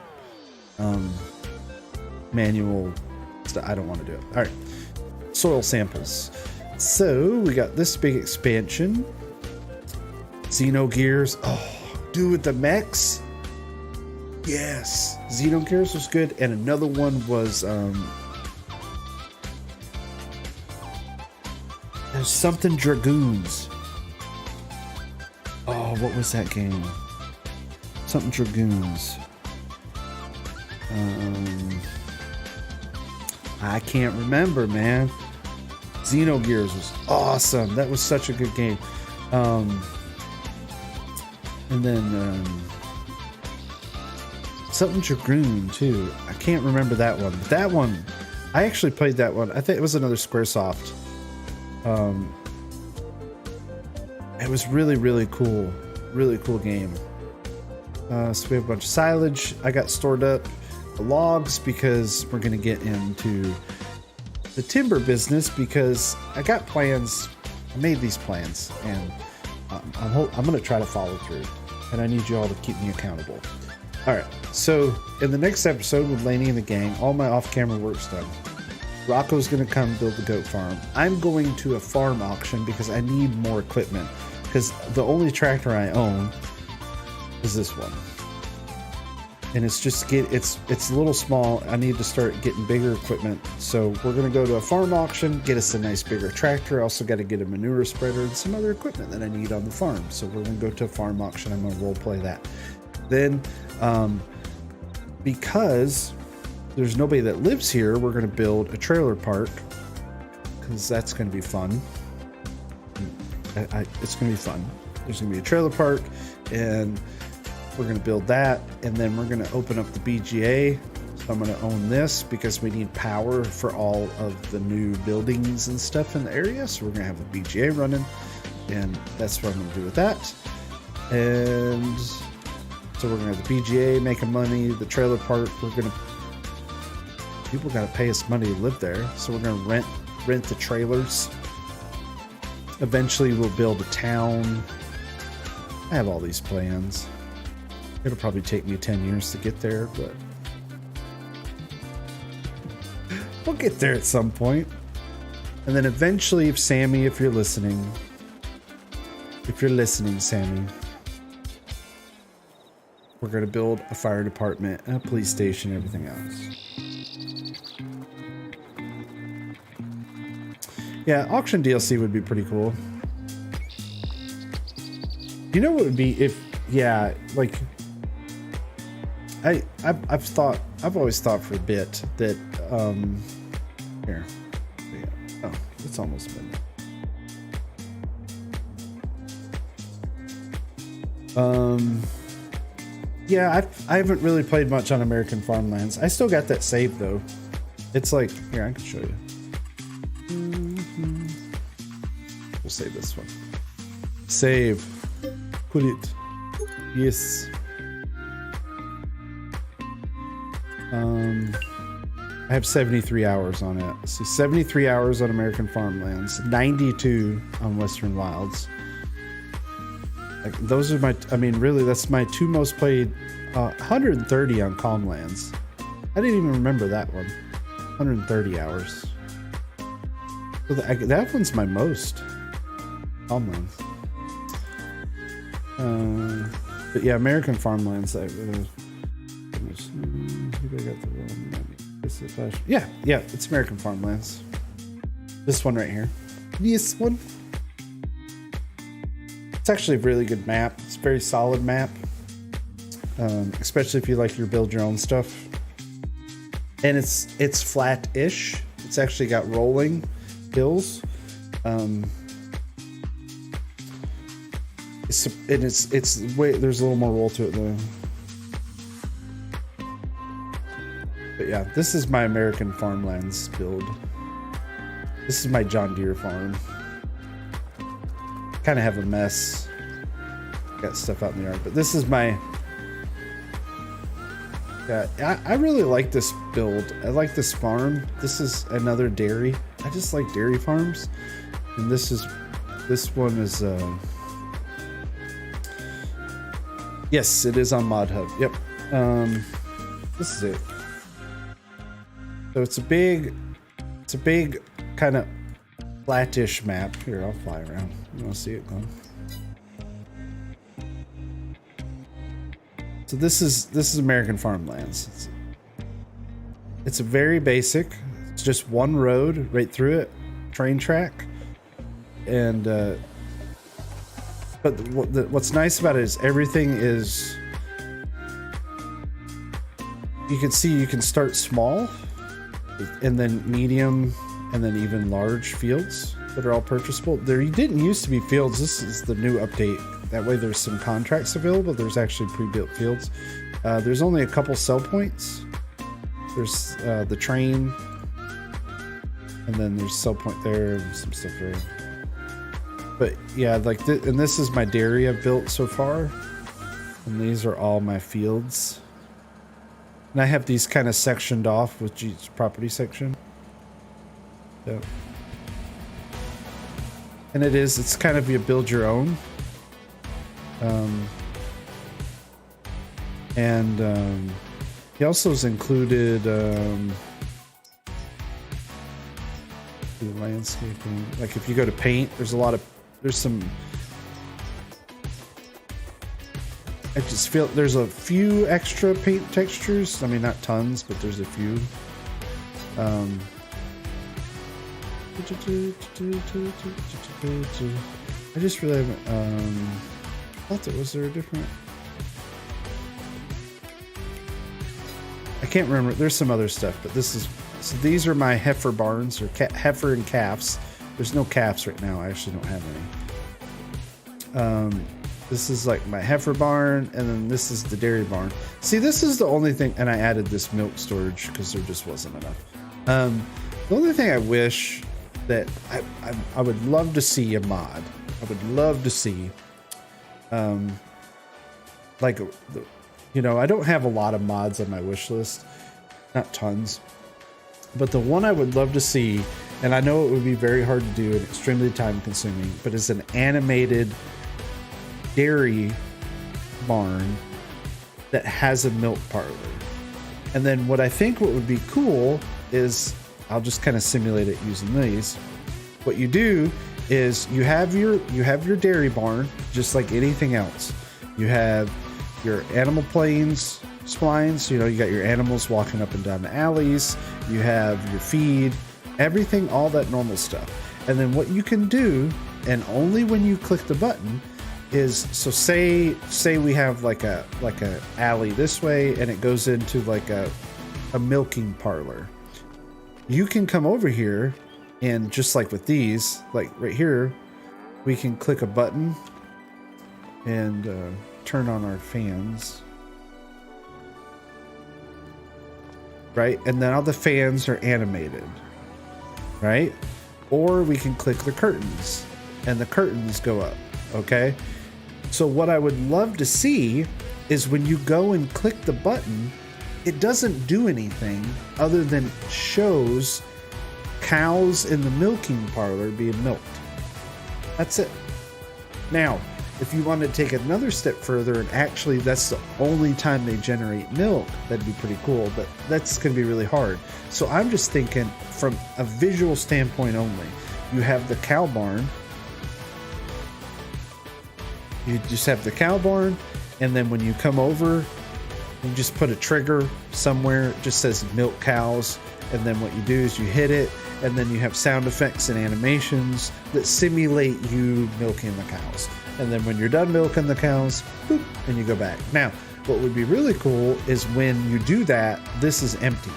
stuff. I don't want to do it. All right, soil samples. So we got this big expansion. Xenogears. Oh, dude, with the mechs. Yes, Xenogears was good, and another one was there's something Dragoons. Oh, what was that game? Something Dragoons. I can't remember, man. Xenogears was awesome. That was such a good game. And then something Dragoon too. I can't remember that one. But that one, I actually played that one. I think it was another Squaresoft. It was really, really cool. Really cool game. So we have a bunch of silage. I got stored up the logs because we're going to get into the timber business because I got plans. I made these plans and I'm going to try to follow through, and I need you all to keep me accountable. All right. So in the next episode with Lainey and the gang, all my off-camera work's done. Rocco's going to come build the goat farm. I'm going to a farm auction because I need more equipment because the only tractor I own is this one. and it's just it's a little small. I need to start getting bigger equipment. So we're gonna go to a farm auction, get us a nice bigger tractor. Also got to get a manure spreader and some other equipment that I need on the farm. So we're gonna go to a farm auction. I'm gonna role play that. Then, because there's nobody that lives here, we're gonna build a trailer park because that's gonna be fun. It's gonna be fun. There's gonna be a trailer park, and we're going to build that, and then we're going to open up the BGA. So I'm going to own this because we need power for all of the new buildings and stuff in the area. So we're going to have the BGA running, and that's what I'm going to do with that. And so we're going to have the BGA making money, the trailer park. People got to pay us money to live there. So we're going to rent the trailers. Eventually we'll build a town. I have all these plans. It'll probably take me 10 years to get there, but we'll get there at some point. And then eventually, if you're listening, Sammy, we're going to build a fire department and a police station and everything else. Yeah, auction DLC would be pretty cool. You know what would be if, yeah, like, I've always thought for a bit that here, yeah. Oh, it's almost been. Yeah, I haven't really played much on American Farmlands. I still got that save though. It's like, here, I can show you. We'll save this one. Save. Put it. Yes. I have 73 hours on it. So 73 hours on American Farmlands, 92 on Western Wilds. Like, those are my, I mean, really, that's my two most played. 130 on Calmlands. I didn't even remember that one. 130 hours. So that one's my most. Calmlands. But yeah, American Farmlands. Yeah, it's American Farmlands. This one right here. This one. It's actually a really good map. It's a very solid map. Especially if you like your build your own stuff. And it's flat-ish. It's actually got rolling hills. It's way, there's a little more roll to it though. But yeah, this is my American Farmlands build. This is my John Deere farm. Kind of have a mess. Got stuff out in the yard, but this is my. Yeah, I really like this build. I like this farm. This is another dairy. I just like dairy farms, and this one is. Yes, it is on Mod Hub. Yep. This is it. So it's a big kind of flattish map. Here, I'll fly around. You want to see it going? So this is American Farmlands. It's a very basic. It's just one road right through it, train track, and but what's nice about it is everything is. You can see you can start small, and then medium, and then even large fields that are all purchasable. There didn't used to be fields. This is the new update. That way there's some contracts available. There's actually pre-built fields. There's only a couple sell points. There's the train, and then there's sell point there and some stuff there. But yeah, like and this is my dairy I've built so far, and these are all my fields. And I have these kind of sectioned off with each property section. Yeah. And it's kind of you build your own. He also has included the landscaping. Like if you go to paint, there's some I just feel there's a few extra paint textures. I mean, not tons, but there's a few. I just really haven't thought that was there a different. I can't remember. There's some other stuff, but this is so these are my heifer barns or heifer and calves. There's no calves right now. I actually don't have any. This is like my heifer barn, and then this is the dairy barn. See, this is the only thing, and I added this milk storage because there just wasn't enough. The only thing I wish that I would love to see a mod. I would love to see, like, you know, I don't have a lot of mods on my wish list, not tons, but the one I would love to see, and I know it would be very hard to do and extremely time consuming, but it's an animated dairy barn that has a milk parlor. And then what I think what would be cool is, I'll just kind of simulate it using these. What you do is you have your dairy barn just like anything else. You have your animal planes, splines, you know, you got your animals walking up and down the alleys, you have your feed, everything, all that normal stuff. And then what you can do, and only when you click the button, is so say we have like a alley this way and it goes into like a milking parlor. You can come over here and just like with these, like right here, we can click a button and turn on our fans. Right? And now the fans are animated. Right? Or we can click the curtains and the curtains go up. Okay? So what I would love to see is when you go and click the button, it doesn't do anything other than shows cows in the milking parlor being milked. That's it. Now, if you want to take another step further and actually that's the only time they generate milk, that'd be pretty cool, but that's going to be really hard. So I'm just thinking from a visual standpoint only. You have the cow barn. You just have the cow barn, and then when you come over, you just put a trigger somewhere. It just says milk cows, and then what you do is you hit it, and then you have sound effects and animations that simulate you milking the cows. And then when you're done milking the cows, boop, and you go back. Now, what would be really cool is when you do that, this is empty.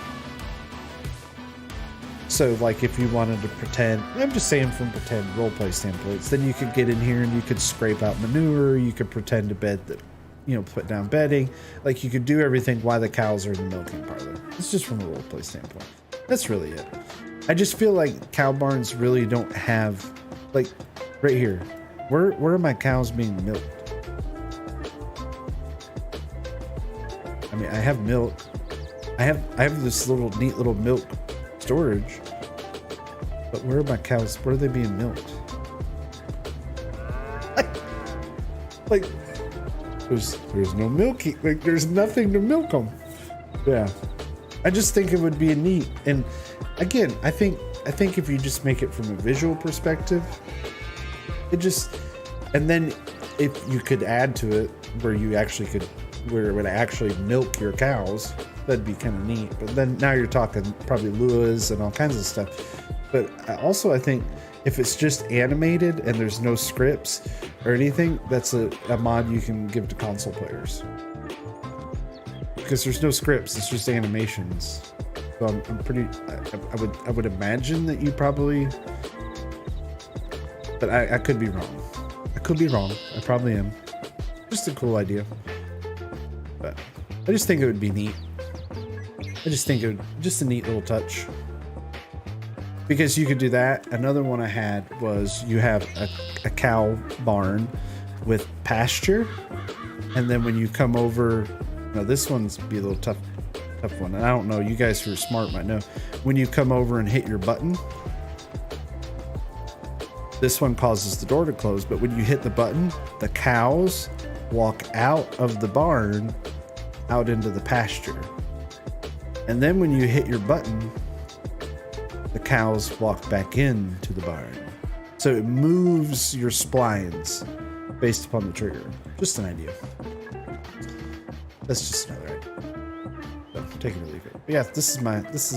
So like if you wanted to pretend, I'm just saying from pretend roleplay standpoints, then you could get in here and you could scrape out manure, you could pretend to bed that, you know, put down bedding. Like you could do everything while the cows are in the milking parlor. It's just from a roleplay standpoint. That's really it. I just feel like cow barns really don't have, like right here, where are my cows being milked? I mean, I have milk. I have this little neat little milk storage, but where are my cows? Where are they being milked? Like there's no milking. Like there's nothing to milk them. Yeah, I just think it would be neat. And again, I think if you just make it from a visual perspective, it just, and then if you could add to it where you actually could, where it would actually milk your cows, that'd be kind of neat. But then now you're talking probably luas and all kinds of stuff. But also I think if it's just animated and there's no scripts or anything, that's a mod you can give to console players. Because there's no scripts, it's just animations. So I'm pretty, I would imagine that you probably, but I could be wrong. I could be wrong. I probably am. Just a cool idea. But I just think it would be neat. I just think it would, just a neat little touch. Because you could do that. Another one I had was you have a cow barn with pasture. And then when you come over, now this one's be a little tough one. And I don't know, you guys who are smart might know. When you come over and hit your button, this one causes the door to close. But when you hit the button, the cows walk out of the barn out into the pasture. And then when you hit your button, the cows walk back into the barn. So it moves your splines based upon the trigger. Just an idea. That's just another idea. So, take it or leave it. But yeah, this is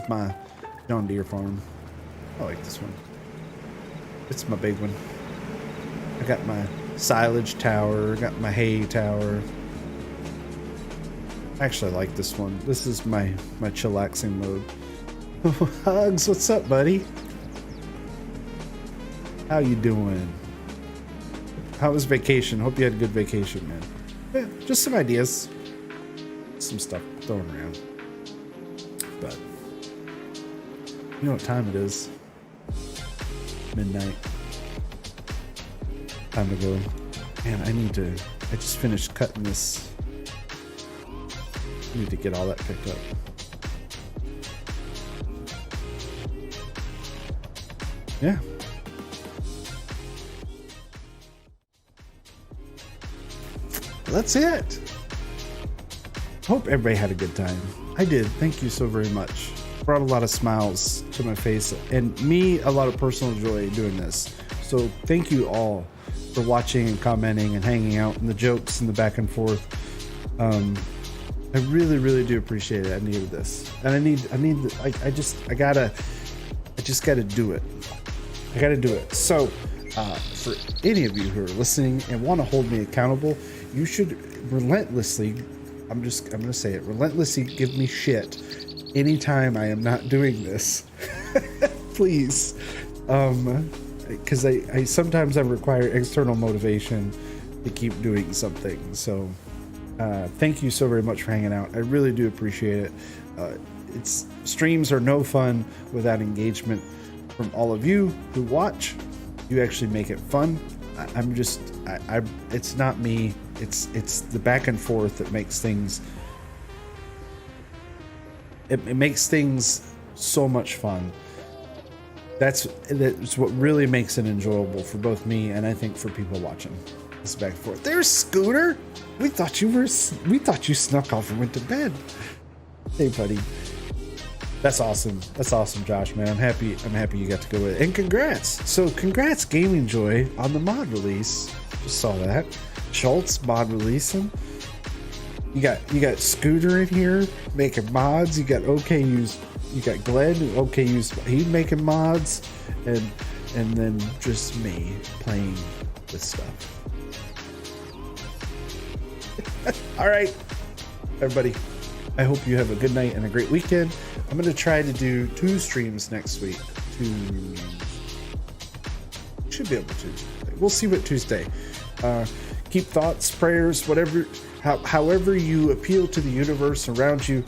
my John Deere farm. I like this one. It's my big one. I got my silage tower, got my hay tower. Actually, I like this one. This is my chillaxing mode. Hugs, what's up, buddy? How you doing? How was vacation? Hope you had a good vacation, man. Yeah, just some ideas. Some stuff thrown around. But you know what time it is? Midnight. Time to go. Man, I just finished cutting this. I need to get all that picked up. Yeah. That's it. Hope everybody had a good time. I did. Thank you so very much. Brought a lot of smiles to my face and me a lot of personal joy doing this. So thank you all for watching and commenting and hanging out and the jokes and the back and forth. I really, really do appreciate it. I needed this, and I just gotta do it. I gotta do it. So, for any of you who are listening and want to hold me accountable, you should relentlessly, I'm gonna say it, relentlessly give me shit anytime I am not doing this. Please. Because I sometimes I require external motivation to keep doing something. So thank you so very much for hanging out. I really do appreciate it. Streams are no fun without engagement from all of you who watch. You actually make it fun. It's not me. It's the back and forth that makes things. It makes things so much fun. That's what really makes it enjoyable for both me and I think for people watching. It's back and forth. There's Scooter. We thought you snuck off and went to bed. Hey, buddy. That's awesome. That's awesome, Josh, man. I'm happy you got to go with it. And congrats. So congrats, Gaming Joy, on the mod release. Just saw that. Schultz mod releasing. You got Scooter in here making mods. You got you got Glenn, he's making mods, and then just me playing this stuff. All right, everybody. I hope you have a good night and a great weekend. I'm gonna try to do 2 streams next week. Should be able to. We'll see what Tuesday. Keep thoughts, prayers, whatever, however you appeal to the universe around you.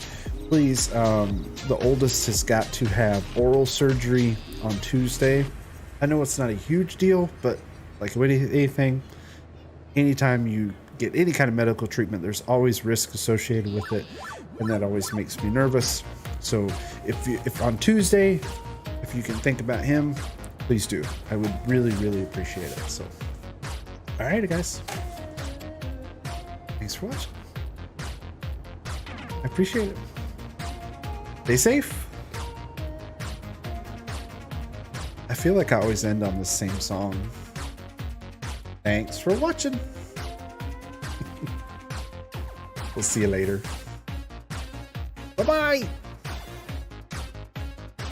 Please, the oldest has got to have oral surgery on Tuesday. I know it's not a huge deal, but like with anything, anytime you get any kind of medical treatment, there's always risk associated with it, and that always makes me nervous. So if on Tuesday, if you can think about him, please do. I would really, really appreciate it. So, all right, guys. Thanks for watching. I appreciate it. Stay safe. I feel like I always end on the same song. Thanks for watching. We'll see you later. Bye-bye.